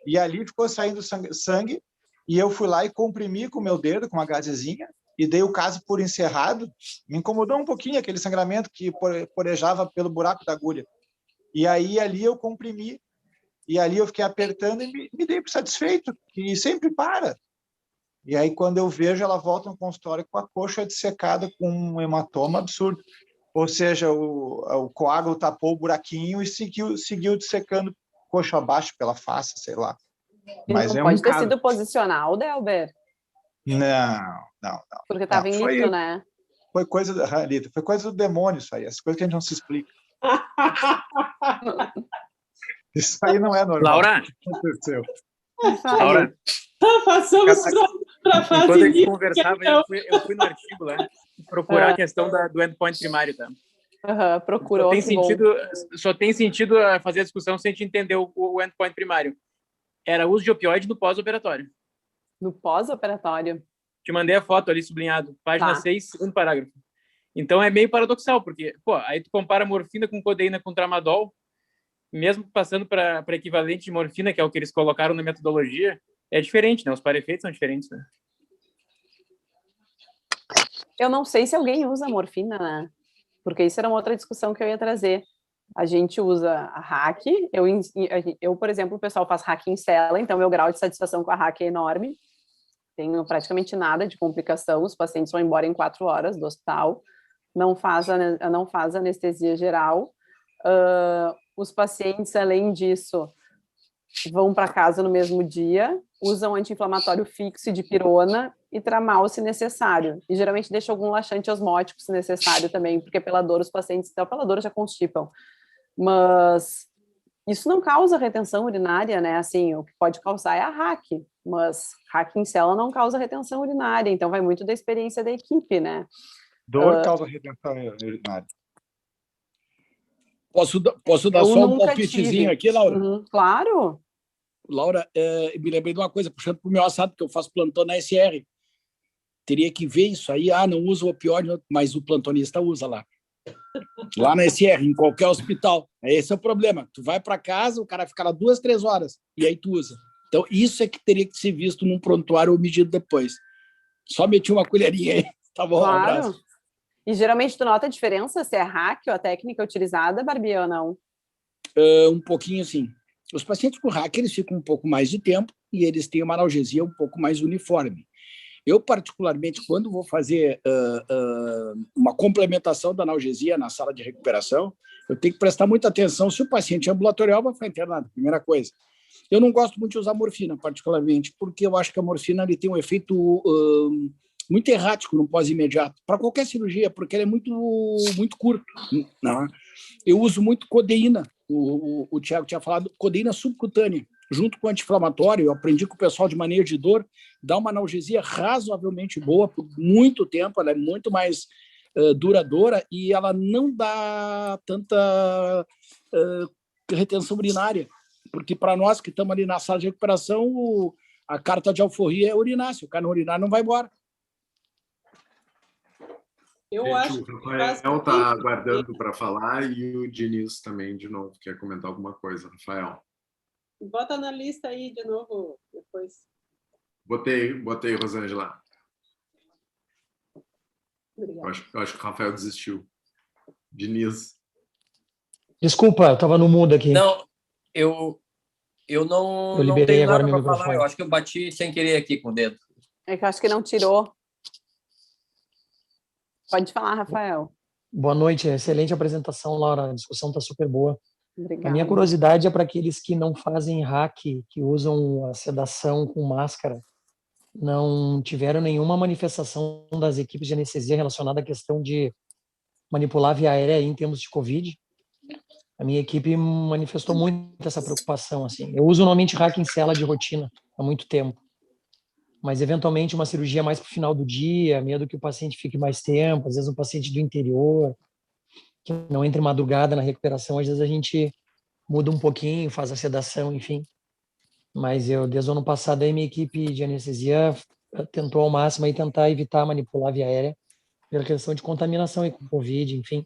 e ali ficou saindo sangue, e eu fui lá e comprimi com o meu dedo, com uma gazezinha, e dei o caso por encerrado. Me incomodou um pouquinho aquele sangramento que porejava pelo buraco da agulha. E aí ali eu comprimi, e ali eu fiquei apertando e me dei por satisfeito, que sempre para. E aí quando eu vejo, ela volta no consultório com a coxa dissecada com um hematoma absurdo. Ou seja, o coágulo tapou o buraquinho e seguiu dissecando coxa abaixo pela face, sei lá.
Mas não pode ter sido posicional, Delber?
Não.
Porque estava em litro, né?
Foi coisa do demônio isso aí, essa coisa que a gente não se explica. Isso aí não é normal.
Laura!
Aconteceu.
Laura!
Passamos para a fase.
Enquanto a gente conversava, eu fui no artigo lá procurar a questão do endpoint primário, tá?
Procurou.
Só tem sentido fazer a discussão se a gente entender o endpoint primário. Era uso de opioide no pós-operatório.
No pós-operatório?
Te mandei a foto ali sublinhado, página 6, segundo parágrafo. Então é meio paradoxal, porque aí tu compara morfina com codeína com tramadol, mesmo passando para equivalente de morfina, que é o que eles colocaram na metodologia, é diferente, né? Os para-efeitos são diferentes, né?
Eu não sei se alguém usa morfina, né? Porque isso era uma outra discussão que eu ia trazer. A gente usa a RAC, eu, por exemplo, o pessoal faz RAC em cela, então meu grau de satisfação com a RAC é enorme. Tenho praticamente nada de complicação, os pacientes vão embora em 4 horas do hospital. não faz anestesia geral. Os pacientes, além disso, vão para casa no mesmo dia, usam anti-inflamatório fixo de pirona e tramal se necessário. E geralmente deixa algum laxante osmótico se necessário também, porque pela dor os pacientes, até pela dor já constipam. Mas isso não causa retenção urinária, né? Assim, o que pode causar é a RAC, mas RAC em célula não causa retenção urinária, então vai muito da experiência da equipe, né?
Dor causa retenção urinária.
Posso dar só um palpitezinho aqui, Laura?
Uhum, claro.
Laura, me lembrei de uma coisa, puxando para o meu assado, que eu faço plantão na SR. Teria que ver isso aí. Não usa o opioide, mas o plantonista usa lá. Lá na SR, em qualquer hospital. Esse é o problema. Tu vai para casa, o cara fica lá 2, 3 horas, e aí tu usa. Então, isso é que teria que ser visto num prontuário ou medido depois. Só meti uma colherinha aí. Tá bom,
claro.
Um abraço.
E geralmente tu nota a diferença se é RAC ou a técnica utilizada, Barbie, ou não?
Um pouquinho, sim. Os pacientes com RAC, eles ficam um pouco mais de tempo e eles têm uma analgesia um pouco mais uniforme. Eu, particularmente, quando vou fazer uma complementação da analgesia na sala de recuperação, eu tenho que prestar muita atenção se o paciente é ambulatorial vai ficar internado, primeira coisa. Eu não gosto muito de usar morfina, particularmente, porque eu acho que a morfina ele tem um efeito muito errático no pós-imediato, para qualquer cirurgia, porque ele é muito curto. Né? Eu uso muito codeína, o Thiago tinha falado, codeína subcutânea, junto com anti-inflamatório. Eu aprendi com o pessoal de manejo de dor, dá uma analgesia razoavelmente boa por muito tempo, ela é muito mais duradoura e ela não dá tanta retenção urinária, porque para nós que estamos ali na sala de recuperação, a carta de alforria é urinar, se o cara não urinar, não vai embora.
Eu acho que o Rafael está aguardando para falar e o Diniz também, de novo, quer comentar alguma coisa. Rafael.
Bota na lista aí de novo depois.
Botei, Rosângela.
Obrigada.
Eu acho que o Rafael desistiu. Diniz.
Desculpa, eu estava no mudo aqui.
Não, eu não tenho nada para falar. Eu acho que eu bati sem querer aqui com o dedo.
É que eu acho que não tirou. Pode falar, Rafael.
Boa noite, excelente apresentação, Laura. A discussão está super boa.
Obrigada.
A minha curiosidade é para aqueles que não fazem RAC, que usam a sedação com máscara, não tiveram nenhuma manifestação das equipes de anestesia relacionada à questão de manipular a via aérea em termos de Covid. A minha equipe manifestou muito essa preocupação. Assim. Eu uso normalmente RAC em cela de rotina há muito tempo. Mas, eventualmente, uma cirurgia mais para o final do dia, medo que o paciente fique mais tempo, às vezes um paciente do interior, que não entre madrugada na recuperação, às vezes a gente muda um pouquinho, faz a sedação, enfim. Mas desde o ano passado, a minha equipe de anestesia tentou ao máximo aí tentar evitar manipular a via aérea pela questão de contaminação e com Covid, enfim,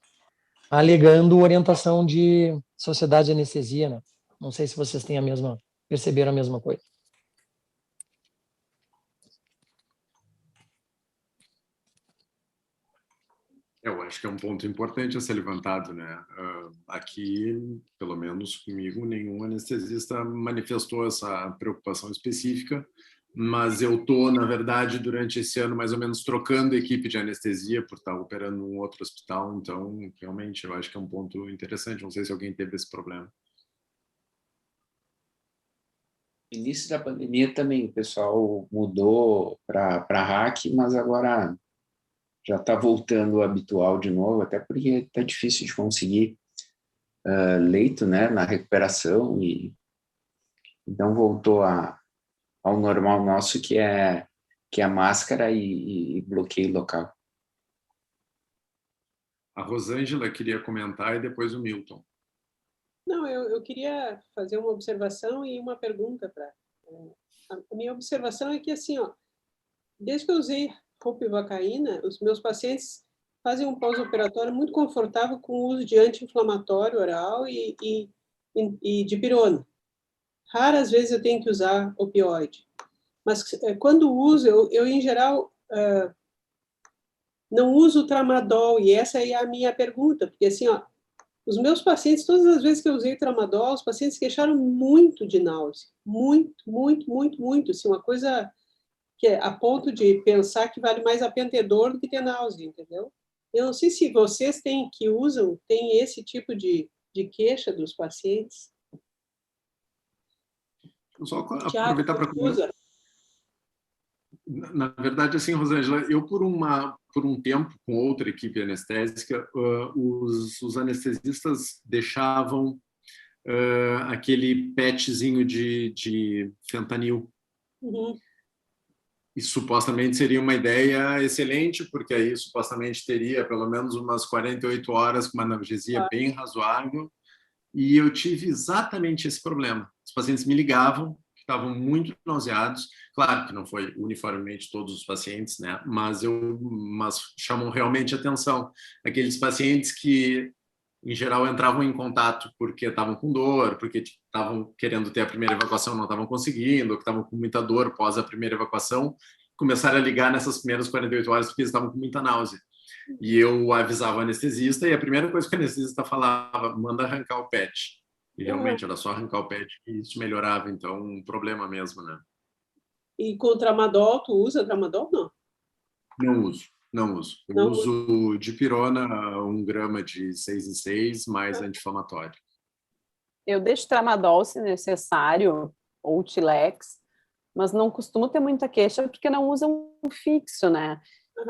alegando orientação de sociedade de anestesia, né? Não sei se vocês têm perceberam a mesma coisa.
Eu acho que é um ponto importante a ser levantado, né? Aqui, pelo menos comigo, nenhum anestesista manifestou essa preocupação específica, mas eu estou, na verdade, durante esse ano, mais ou menos trocando equipe de anestesia por estar operando num outro hospital, então, realmente, eu acho que é um ponto interessante. Não sei se alguém teve esse problema.
No início da pandemia também o pessoal mudou para RAC, mas agora já está voltando ao habitual de novo, até porque está difícil de conseguir leito, né, na recuperação, e então voltou ao normal nosso, que é a máscara e bloqueio local.
A Rosângela queria comentar e depois o Milton.
Não, eu queria fazer uma observação e uma pergunta para. A minha observação é que, assim, desde que eu usei ropivacaína, os meus pacientes fazem um pós-operatório muito confortável com o uso de anti-inflamatório oral e de pirona. Raras vezes eu tenho que usar opioide. Mas quando uso, eu em geral, não uso tramadol, e essa é a minha pergunta, porque assim, os meus pacientes, todas as vezes que eu usei tramadol, os pacientes queixaram muito de náusea. Muito, muito, muito, muito. Assim, uma coisa que é a ponto de pensar que vale mais a pena ter dor do que ter náusea, entendeu? Eu não sei se vocês têm esse tipo de queixa dos pacientes.
Eu só
Tiago,
aproveitar para
usa.
Na verdade, assim, Rosângela, eu por um tempo com outra equipe anestésica, os anestesistas deixavam aquele patchzinho de fentanil.
Uhum.
E supostamente seria uma ideia excelente, porque aí supostamente teria pelo menos umas 48 horas com uma analgesia bem razoável. E eu tive exatamente esse problema. Os pacientes me ligavam, estavam muito nauseados. Claro que não foi uniformemente todos os pacientes, né? Mas chamam realmente atenção. Aqueles pacientes que, em geral, entravam em contato porque estavam com dor, porque estavam querendo ter a primeira evacuação, não estavam conseguindo, ou que estavam com muita dor após a primeira evacuação, começaram a ligar nessas primeiras 48 horas porque eles estavam com muita náusea. E eu avisava o anestesista, e a primeira coisa que o anestesista falava, manda arrancar o PET. E realmente era só arrancar o PET que isso melhorava, então um problema mesmo, né?
E com tramadol, tu usa tramadol? Não.
Não uso. Eu
Não
uso dipirona, 1 grama de 6 em 6, mais anti-inflamatório.
Eu deixo tramadol se necessário, ou Tilex, mas não costumo ter muita queixa porque não usa um fixo, né?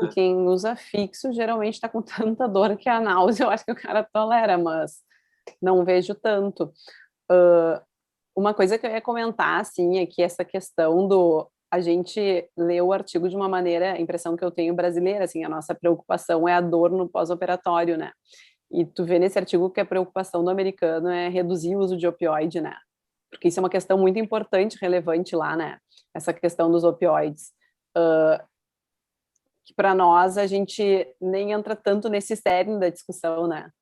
E quem usa fixo geralmente está com tanta dor que a náusea eu acho que o cara tolera, mas não vejo tanto. Uma coisa que eu ia comentar, assim, é que essa questão a gente lê o artigo de uma maneira, a impressão que eu tenho brasileira, assim, a nossa preocupação é a dor no pós-operatório, né? E tu vê nesse artigo que a preocupação do americano é reduzir o uso de opioide, né? Porque isso é uma questão muito importante, relevante lá, né? Essa questão dos opioides. Que para nós a gente nem entra tanto nesse cerne da discussão, né?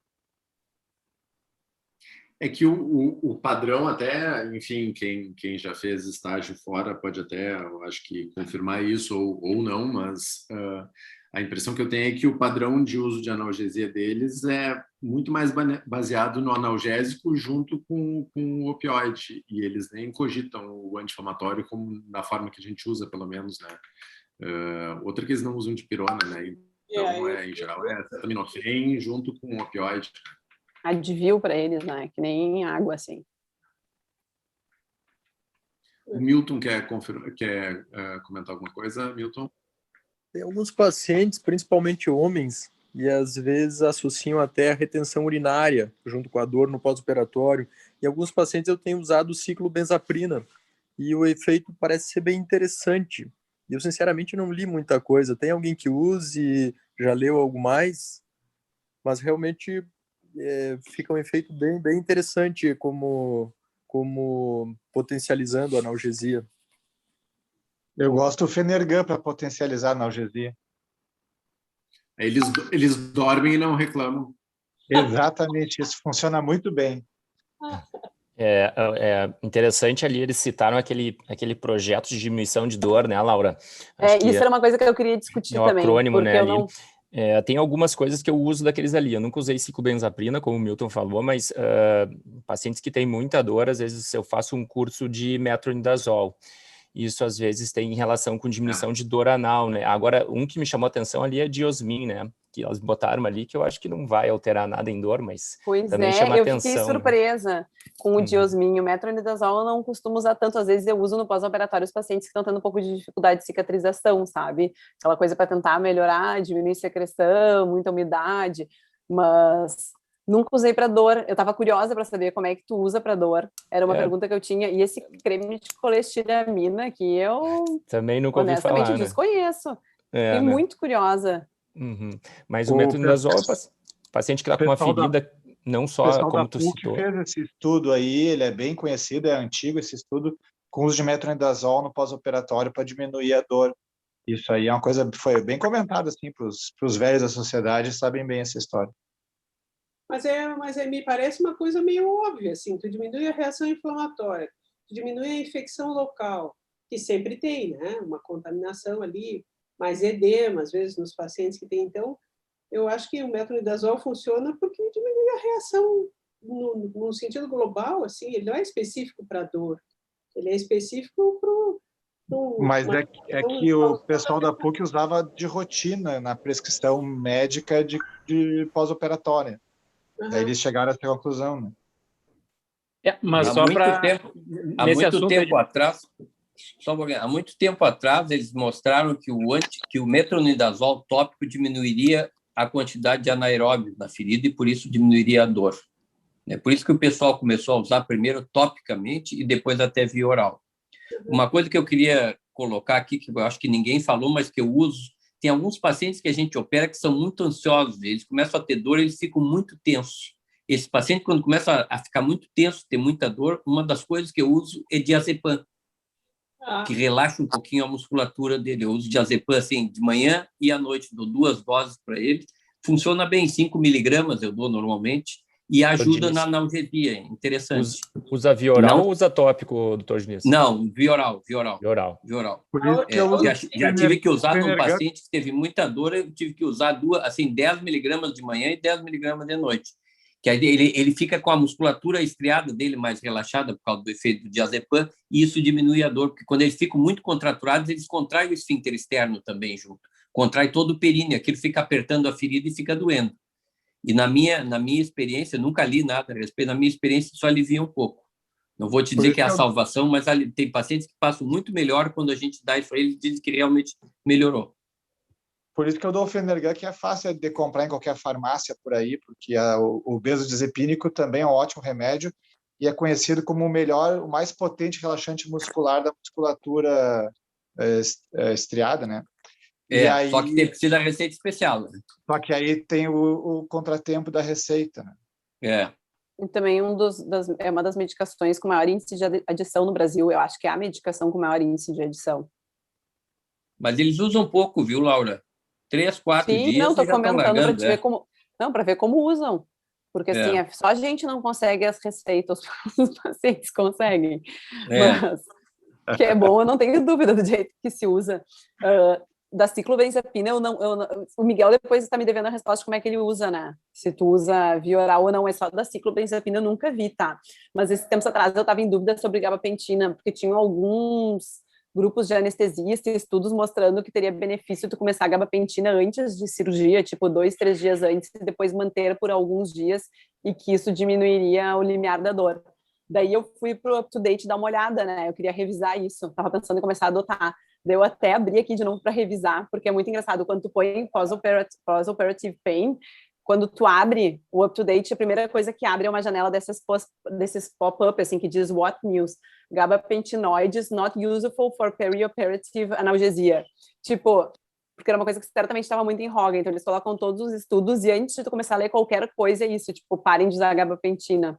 É que o padrão até, enfim, quem já fez estágio fora pode até, eu acho que, confirmar isso ou não, mas a impressão que eu tenho é que o padrão de uso de analgesia deles é muito mais baseado no analgésico junto com o opioide, e eles nem cogitam o anti-inflamatório como na forma que a gente usa, pelo menos, né? Outra que eles não usam dipirona, né? Então, em geral, é acetaminofén junto com o opioide.
Advil para eles, né? Que nem água, assim.
O Milton quer comentar alguma coisa, Milton?
Tem alguns pacientes, principalmente homens, e às vezes associam até a retenção urinária junto com a dor no pós-operatório. E alguns pacientes eu tenho usado o ciclobenzaprina e o efeito parece ser bem interessante. E eu, sinceramente, não li muita coisa. Tem alguém que use, já leu algo mais? Mas realmente fica um efeito bem interessante como potencializando a analgesia.
Eu gosto do Fenergan para potencializar a analgesia.
Eles dormem e não reclamam.
Exatamente, isso funciona muito bem.
É interessante ali, eles citaram aquele projeto de diminuição de dor, né, Laura?
Isso era uma coisa que eu queria discutir também.
É o acrônimo, né, ali.
Não...
tem algumas coisas que eu uso daqueles ali. Eu nunca usei ciclobenzaprina, como o Milton falou, mas pacientes que têm muita dor, às vezes eu faço um curso de metronidazol. Isso, às vezes, tem relação com diminuição de dor anal, né? Agora, um que me chamou a atenção ali é diosmin, né? Que elas botaram ali, que eu acho que não vai alterar nada em dor, mas também chama atenção.
Pois é, eu fiquei surpresa com o diosmin. O metronidazol eu não costumo usar tanto. Às vezes eu uso no pós-operatório os pacientes que estão tendo um pouco de dificuldade de cicatrização, sabe? Aquela coisa para tentar melhorar, diminuir secreção, muita umidade, mas... Nunca usei para dor. Eu estava curiosa para saber como é que tu usa para dor. Era uma pergunta que eu tinha. E esse creme de colestiramina que eu
também nunca ouvi
honestamente
falar,
desconheço.
Né?
Fiquei muito curiosa.
Mas o metronidazol é paciente que está com uma ferida, não só como tu citou.
Fez esse estudo aí, ele é bem conhecido, é antigo esse estudo, com uso de metronidazol no pós-operatório para diminuir a dor. Isso aí é uma coisa foi bem comentada assim para os velhos da sociedade, sabem bem essa história.
Mas me parece uma coisa meio óbvia, assim, tu diminui a reação inflamatória, tu diminui a infecção local, que sempre tem, né, uma contaminação ali, mais edema, às vezes, nos pacientes que têm. Então, eu acho que o metronidazol funciona porque diminui a reação no sentido global, assim, ele não é específico para dor, ele é específico
Mas é que o pessoal da PUC usava de rotina na prescrição médica de pós-operatória. Daí eles chegaram a essa conclusão, né?
Mas só para...
Há muito tempo atrás, só um pouquinho, há muito tempo atrás, eles mostraram que o metronidazol tópico diminuiria a quantidade de anaeróbio na ferida e, por isso, diminuiria a dor. É por isso que o pessoal começou a usar primeiro topicamente e depois até via oral. Uma coisa que eu queria colocar aqui, que eu acho que ninguém falou, mas que eu uso, tem alguns pacientes que a gente opera que são muito ansiosos, eles começam a ter dor, eles ficam muito tensos. Esse paciente, quando começa a ficar muito tenso, ter muita dor, uma das coisas que eu uso é diazepam, que relaxa um pouquinho a musculatura dele. Eu uso diazepam assim, de manhã e à noite, dou 2 doses para ele. Funciona bem, 5 miligramas eu dou normalmente, e ajuda na analgesia, interessante.
Usa via oral ou usa tópico, doutor Diniz?
Não, via oral.
Via oral.
Por isso que eu uso
já tive que usar num paciente que teve muita dor, eu tive que usar 10 miligramas de manhã e 10 miligramas de noite. Que aí ele fica com a musculatura estriada dele mais relaxada por causa do efeito do diazepam, e isso diminui a dor, porque quando eles ficam muito contraturados, eles contraem o esfíncter externo também junto. Contrai todo o períneo, aquilo fica apertando a ferida e fica doendo. E na minha experiência, eu nunca li nada a respeito, na minha experiência isso alivia um pouco. Não vou te dizer que é a salvação, mas tem pacientes que passam muito melhor quando a gente dá isso para eles, dizem que realmente melhorou.
Por isso que eu dou o Fenergan, que é fácil de comprar em qualquer farmácia por aí, porque o benzodiazepínico também é um ótimo remédio e é conhecido como o mais potente relaxante muscular da musculatura estriada, né?
Só que precisa da receita especial. Né?
Só que aí tem o contratempo da receita, né?
E também é uma das medicações com maior índice de adição no Brasil. Eu acho que é a medicação com maior índice de adição.
Mas eles usam pouco, viu, Laura? 3, 4 dias.
Não, estou
já estão
comentando
largando,
para ver como. Não, para ver como usam. Porque assim, só a gente não consegue as receitas, os pacientes conseguem. Mas que é bom, eu não tenho dúvida do jeito que se usa. Da ciclobenzapina, o Miguel depois está me devendo a resposta de como é que ele usa, né? Se tu usa via oral ou não, é só da ciclobenzapina, eu nunca vi, tá? Mas esses tempos atrás eu estava em dúvida sobre gabapentina, porque tinham alguns grupos de anestesistas, estudos mostrando que teria benefício tu começar a gabapentina antes de cirurgia, tipo 2, 3 dias antes, e depois manter por alguns dias, e que isso diminuiria o limiar da dor. Daí eu fui pro UpToDate dar uma olhada, né? Eu queria revisar isso, estava pensando em começar a adotar. Daí eu até abri aqui de novo para revisar, porque é muito engraçado, quando tu põe pós-operative pain, quando tu abre o UpToDate, a primeira coisa que abre é uma janela desses pop-up, assim, que diz What News? Gabapentinoids not useful for perioperative analgesia. Tipo, porque era uma coisa que certamente estava muito em voga, então eles colocam todos os estudos, e antes de tu começar a ler qualquer coisa, é isso, tipo, parem de usar gabapentina.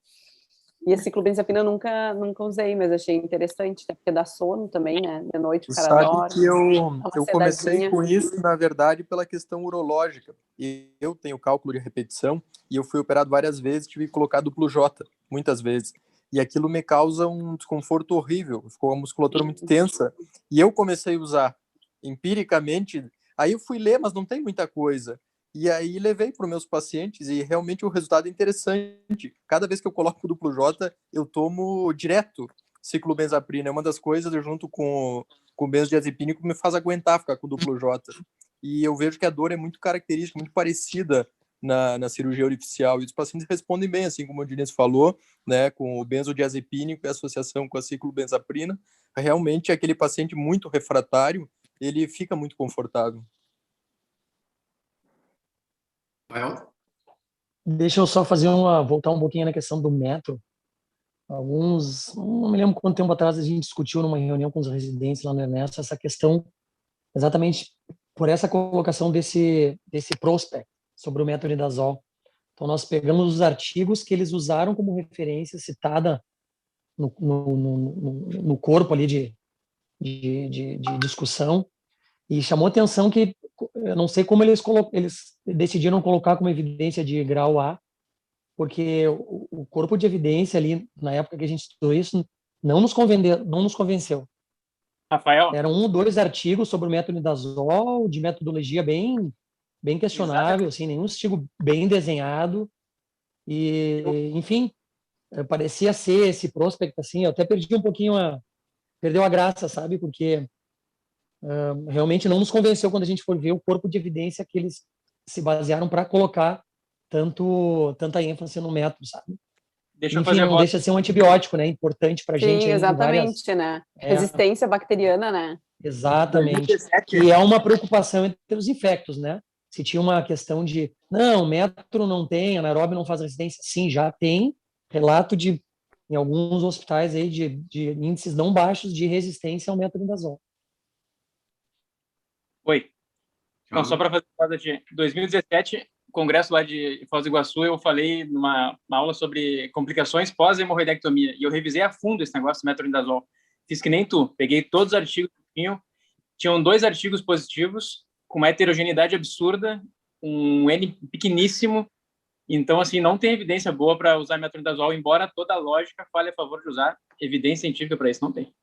E a ciclobenzapina eu nunca usei, mas achei interessante, até porque dá sono também, né? De noite o cara dorme.
Sabe que eu comecei com isso, na verdade, pela questão urológica. E eu tenho cálculo de repetição e eu fui operado várias vezes, tive que colocar duplo J, muitas vezes. E aquilo me causa um desconforto horrível, ficou a musculatura muito tensa. E eu comecei a usar empiricamente, aí eu fui ler, mas não tem muita coisa. E aí levei para os meus pacientes e realmente o resultado é interessante. Cada vez que eu coloco o duplo J, eu tomo direto ciclobenzaprina. É uma das coisas, junto com o benzodiazepínico, me faz aguentar ficar com o duplo J. E eu vejo que a dor é muito característica, muito parecida na cirurgia orificial. E os pacientes respondem bem, assim como o Diniz falou, né, com o benzodiazepínico e a associação com a ciclobenzaprina. Realmente, aquele paciente muito refratário, ele fica muito confortável.
Deixa eu só voltar um pouquinho na questão do metro. Não me lembro quanto tempo atrás a gente discutiu numa reunião com os residentes lá no Ernesto essa questão, exatamente por essa colocação desse prospect sobre o metronidazol. Então nós pegamos os artigos que eles usaram como referência citada no corpo ali de discussão, e chamou atenção que eu não sei como eles decidiram colocar como evidência de grau A, porque o corpo de evidência ali, na época que a gente estudou isso, não nos convenceu.
Rafael?
Eram 1 ou 2 artigos sobre o metronidazol, de metodologia bem questionável, assim, nenhum artigo bem desenhado, e, enfim, parecia ser esse prospect, assim, eu até perdi um pouquinho perdeu a graça, sabe, porque realmente não nos convenceu quando a gente for ver o corpo de evidência que eles se basearam para colocar tanta ênfase no método, sabe? Enfim, não deixa de ser um antibiótico, né? Importante para a gente.
Sim, exatamente, né? Resistência bacteriana, né?
Exatamente. Que é uma preocupação entre os infectos, né? Se tinha uma questão de, não, metro não tem, anaeróbio não faz resistência. Sim, já tem relato em alguns hospitais aí de índices não baixos de resistência ao metronidazol.
Oi. Então, só para fazer de 2017, congresso lá de Foz do Iguaçu, eu falei numa aula sobre complicações pós-hemorroidectomia, e eu revisei a fundo esse negócio do metronidazol. Fiz que nem tu, peguei todos os artigos que tinham 2 artigos positivos, com uma heterogeneidade absurda, um N pequeníssimo, então, assim, não tem evidência boa para usar metronidazol, embora toda a lógica fale a favor de usar, evidência científica para isso não tem.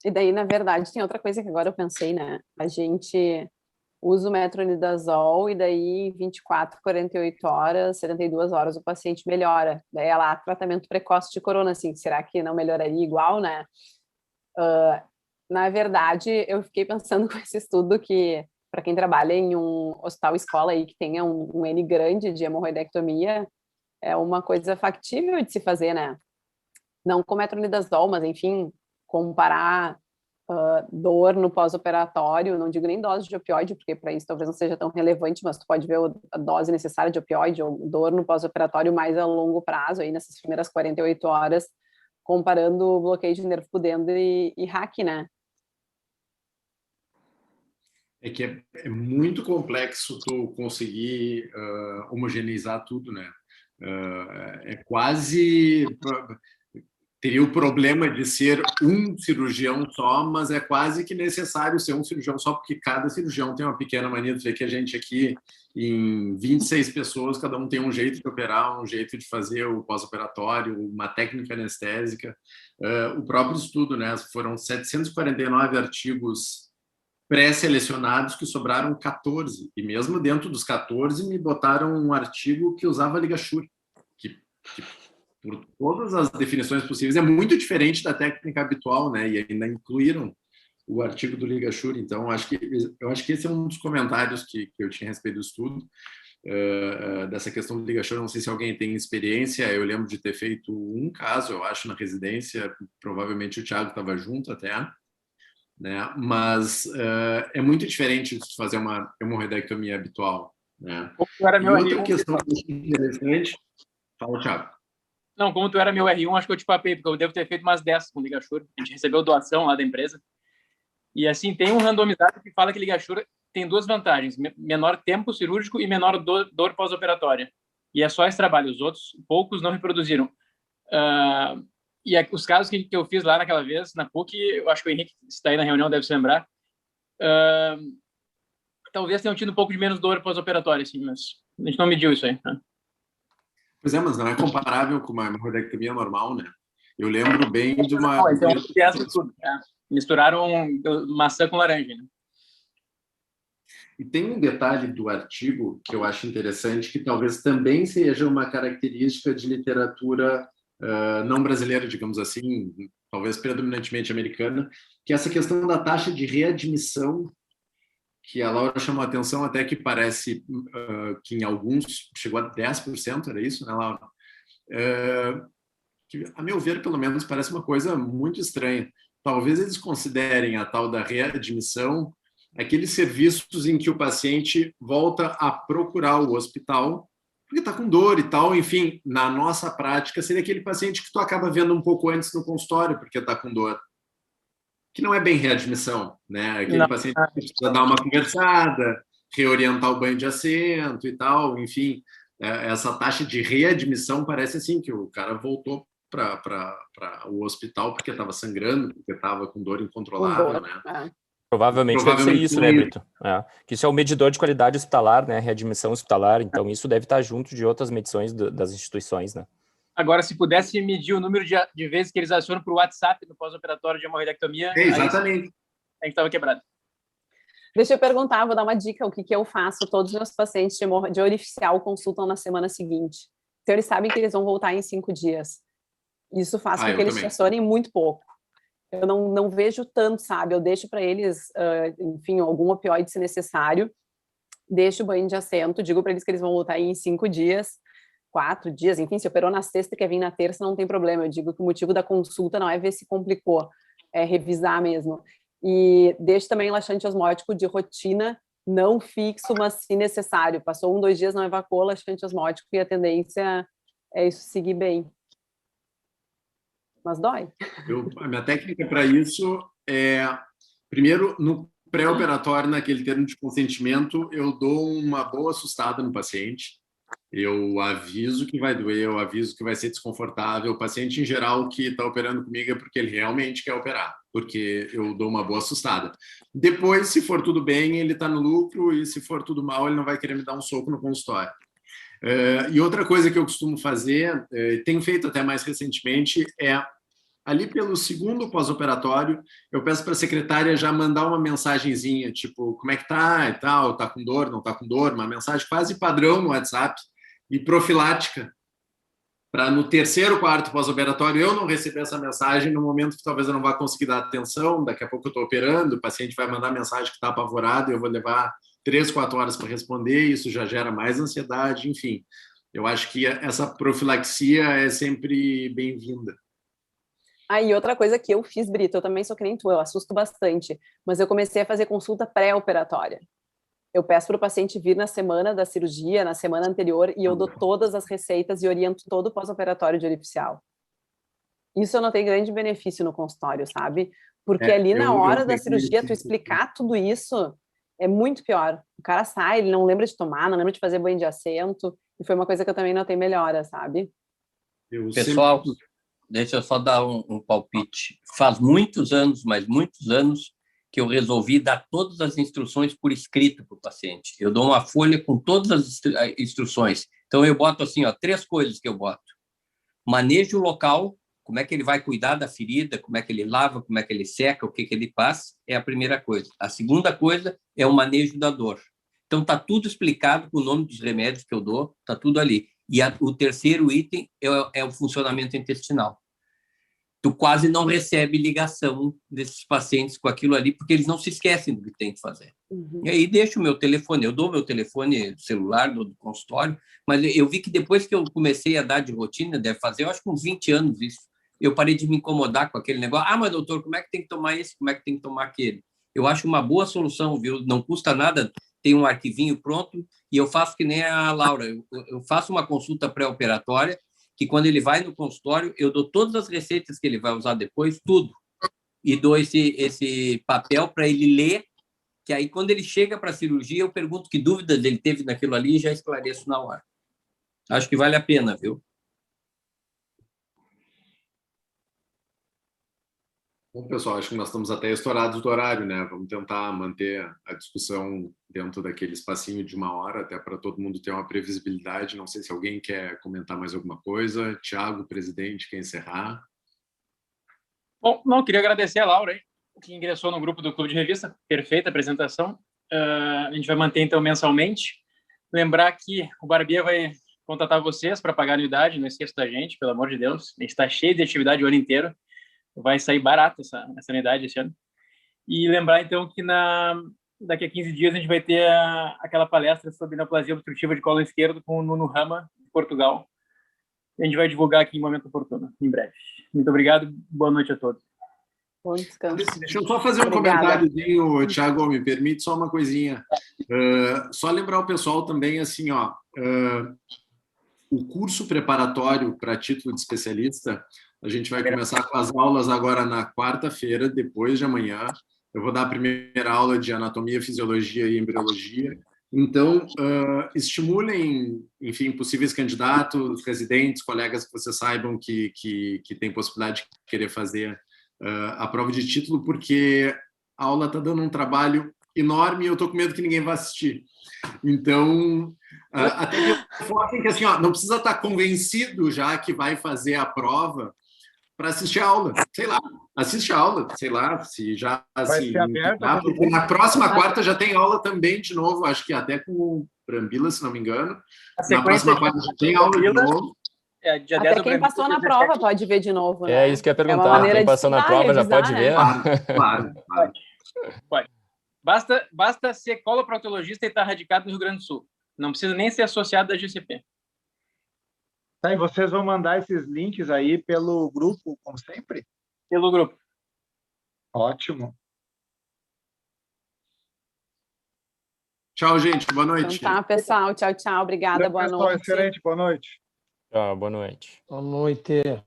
E daí, na verdade, tem outra coisa que agora eu pensei, né? A gente usa o metronidazol e daí 24, 48 horas, 72 horas o paciente melhora. Daí é lá, tratamento precoce de corona, assim, será que não melhoraria igual, né? Na verdade, eu fiquei pensando com esse estudo que, para quem trabalha em um hospital-escola aí que tenha um N grande de hemorroidectomia, é uma coisa factível de se fazer, né? Não com metronidazol, mas, enfim, comparar dor no pós-operatório, não digo nem dose de opioide, porque para isso talvez não seja tão relevante, mas tu pode ver a dose necessária de opioide ou dor no pós-operatório mais a longo prazo, aí nessas primeiras 48 horas, comparando o bloqueio de nervo pudendo e HAC, né?
É que é muito complexo tu conseguir homogeneizar tudo, né? É quase... Teria o problema de ser um cirurgião só, mas é quase que necessário ser um cirurgião só, porque cada cirurgião tem uma pequena mania de ver que a gente aqui, em 26 pessoas, cada um tem um jeito de operar, um jeito de fazer o pós-operatório, uma técnica anestésica. O próprio estudo, né? Foram 749 artigos pré-selecionados que sobraram 14. E mesmo dentro dos 14, me botaram um artigo que usava LigaSure, que por todas as definições possíveis, é muito diferente da técnica habitual, né? E ainda incluíram o artigo do LigaSure. Então, eu acho que esse é um dos comentários que eu tinha a respeito do estudo, dessa questão do LigaSure. Não sei se alguém tem experiência, eu lembro de ter feito um caso, eu acho, na residência, provavelmente o Thiago estava junto até, né? Mas é muito diferente de fazer uma hemorroidectomia habitual, né? E outra questão interessante... Fala, Thiago.
Não, como tu era meu R1, acho que eu te papei, porque eu devo ter feito umas 10 com LigaSure. A gente recebeu doação lá da empresa. E, assim, tem um randomizado que fala que LigaSure tem 2 vantagens. Menor tempo cirúrgico e menor dor pós-operatória. E é só esse trabalho. Os outros, poucos, não reproduziram. Os casos que eu fiz lá naquela vez, na PUC, eu acho que o Henrique, que está aí na reunião, deve se lembrar, talvez tenham tido um pouco de menos dor pós-operatória, assim, mas a gente não mediu isso aí, né?
Pois é, mas não é comparável com uma hemorroidectomia normal, né? Eu lembro bem de uma...
Misturaram maçã com laranja, né?
E tem um detalhe do artigo que eu acho interessante, que talvez também seja uma característica de literatura não brasileira, digamos assim, talvez predominantemente americana, que é essa questão da taxa de readmissão, que a Laura chamou a atenção, até que parece que em alguns chegou a 10%, era isso, né, Laura? Que, a meu ver, pelo menos, parece uma coisa muito estranha. Talvez eles considerem a tal da readmissão aqueles serviços em que o paciente volta a procurar o hospital porque está com dor e tal. Enfim, na nossa prática, seria aquele paciente que tu acaba vendo um pouco antes no consultório porque está com dor, que não é bem readmissão, né? Aquele paciente que precisa dar uma conversada, reorientar o banho de assento e tal, enfim, essa taxa de readmissão parece assim que o cara voltou para o hospital porque estava sangrando, porque estava com dor incontrolável, né?
Provavelmente deve ser isso, né, Brito? Que isso é o medidor de qualidade hospitalar, né? Readmissão hospitalar, então isso deve estar junto de outras medições das instituições, né?
Agora, se pudesse medir o número de vezes que eles acionam por WhatsApp no pós-operatório de hemorroidectomia...
Exatamente.
A gente estava quebrado.
Deixa eu perguntar, vou dar uma dica, o que eu faço. Todos os meus pacientes de orificial consultam na semana seguinte. Então, eles sabem que eles vão voltar em 5 dias. Isso faz com que eles te acionem muito pouco. eu não vejo tanto, sabe? Eu deixo para eles, enfim, algum opioide se necessário, deixo o banho de assento, digo para eles que eles vão voltar em 5 dias, 4 dias, enfim, se operou na sexta e quer vir na terça, não tem problema. Eu digo que o motivo da consulta não é ver se complicou, é revisar mesmo. E deixo também laxante osmótico de rotina, não fixo, mas se necessário. Passou 1, 2 dias, não evacuou laxante osmótico e a tendência é isso seguir bem. Mas dói.
A minha técnica para isso é, primeiro, no pré-operatório, naquele termo de consentimento, eu dou uma boa assustada no paciente. Eu aviso que vai doer, eu aviso que vai ser desconfortável. O paciente, em geral, que está operando comigo é porque ele realmente quer operar, porque eu dou uma boa assustada. Depois, se for tudo bem, ele está no lucro, e se for tudo mal, ele não vai querer me dar um soco no consultório. E outra coisa que eu costumo fazer, tenho feito até mais recentemente, é ali pelo segundo pós-operatório, eu peço para a secretária já mandar uma mensagenzinha, tipo, como é que tá e tal, tá com dor, não tá com dor, uma mensagem quase padrão no WhatsApp e profilática, para no terceiro, quarto pós-operatório eu não receber essa mensagem no momento que talvez eu não vá conseguir dar atenção, daqui a pouco eu estou operando, o paciente vai mandar mensagem que está apavorado, eu vou levar 3, 4 horas para responder, isso já gera mais ansiedade, enfim. Eu acho que essa profilaxia é sempre bem-vinda.
E outra coisa que eu fiz, Brito, eu também sou que nem tu, eu assusto bastante, mas eu comecei a fazer consulta pré-operatória. Eu peço para o paciente vir na semana da cirurgia, na semana anterior, e eu dou todas as receitas e oriento todo o pós-operatório de orificial. Isso eu notei grande benefício no consultório, sabe? Porque ali na hora da cirurgia, tu explicar tudo isso é muito pior. O cara sai, ele não lembra de tomar, não lembra de fazer banho de assento, e foi uma coisa que eu também notei melhora, sabe?
Pessoal, deixa eu só dar um palpite. Faz muitos anos, mas muitos anos, que eu resolvi dar todas as instruções por escrito para o paciente. Eu dou uma folha com todas as instruções. Então, eu boto assim, 3 coisas que eu boto. Manejo local, como é que ele vai cuidar da ferida, como é que ele lava, como é que ele seca, o que ele faz, é a primeira coisa. A segunda coisa é o manejo da dor. Então, está tudo explicado com o nome dos remédios que eu dou, está tudo ali. E o terceiro item é o funcionamento intestinal. Tu quase não recebe ligação desses pacientes com aquilo ali, porque eles não se esquecem do que tem que fazer. E aí deixo o meu telefone, eu dou meu telefone celular do consultório, mas eu vi que depois que eu comecei a dar de rotina, deve fazer, eu acho que uns 20 anos isso, eu parei de me incomodar com aquele negócio. Mas doutor, como é que tem que tomar esse, como é que tem que tomar aquele? Eu acho uma boa solução, viu? Não custa nada, tem um arquivinho pronto, e eu faço que nem a Laura, eu faço uma consulta pré-operatória, que quando ele vai no consultório, eu dou todas as receitas que ele vai usar depois, tudo, e dou esse papel para ele ler, que aí quando ele chega para a cirurgia, eu pergunto que dúvidas ele teve naquilo ali e já esclareço na hora. Acho que vale a pena, viu?
Bom, pessoal, acho que nós estamos até estourados do horário, né? Vamos tentar manter a discussão dentro daquele espacinho de 1 hora, até para todo mundo ter uma previsibilidade. Não sei se alguém quer comentar mais alguma coisa. Tiago, presidente, quer encerrar?
Bom, não, queria agradecer a Laura, que ingressou no grupo do Clube de Revista. Perfeita apresentação. A gente vai manter, então, mensalmente. Lembrar que o Barbier vai contatar vocês para pagar a anuidade. Não esqueça da gente, pelo amor de Deus. A gente está cheio de atividade o ano inteiro. Vai sair barato essa unidade esse ano. E lembrar, então, que daqui a 15 dias a gente vai ter aquela palestra sobre neoplasia obstrutiva de colo esquerdo com o Nuno Rama, de Portugal. A gente vai divulgar aqui em momento oportuno, em breve. Muito obrigado, boa noite a todos.
Bom descanso.
Deixa eu só fazer um comentáriozinho, Thiago, me permite só uma coisinha. Só lembrar o pessoal também, assim, o curso preparatório para título de especialista, a gente vai começar com as aulas agora na quarta-feira, depois de amanhã. Eu vou dar a primeira aula de anatomia, fisiologia e embriologia. Então, estimulem, enfim, possíveis candidatos, residentes, colegas que vocês saibam que têm possibilidade de querer fazer a prova de título, porque a aula está dando um trabalho enorme e eu estou com medo que ninguém vá assistir. Então, até que assim, não precisa estar convencido já que vai fazer a prova para assistir a aula. Sei lá, assiste a aula, sei lá, se já... na próxima quarta já tem aula também de novo, acho que até com o Brambila, se não me engano. Na próxima quarta já tem aula de novo.
dia 10
Até
o
quem
Brandão
passou na
17.
prova pode ver de novo, né?
É isso que eu ia
É uma
perguntar.
maneira
Quem
de
passou na
estudar,
prova já
revisar,
pode
né?
ver?
Claro.
Pode. Basta ser coloproctologista e estar radicado no Rio Grande do Sul. Não precisa nem ser associado da GCP.
Tá, e vocês vão mandar esses links aí pelo grupo, como sempre?
Pelo grupo.
Ótimo.
Tchau, gente. Boa noite.
Então tá, pessoal. Tchau, tchau. Obrigada. Boa
Pessoal,
noite.
excelente. Boa noite.
Tchau, boa noite.
Boa noite.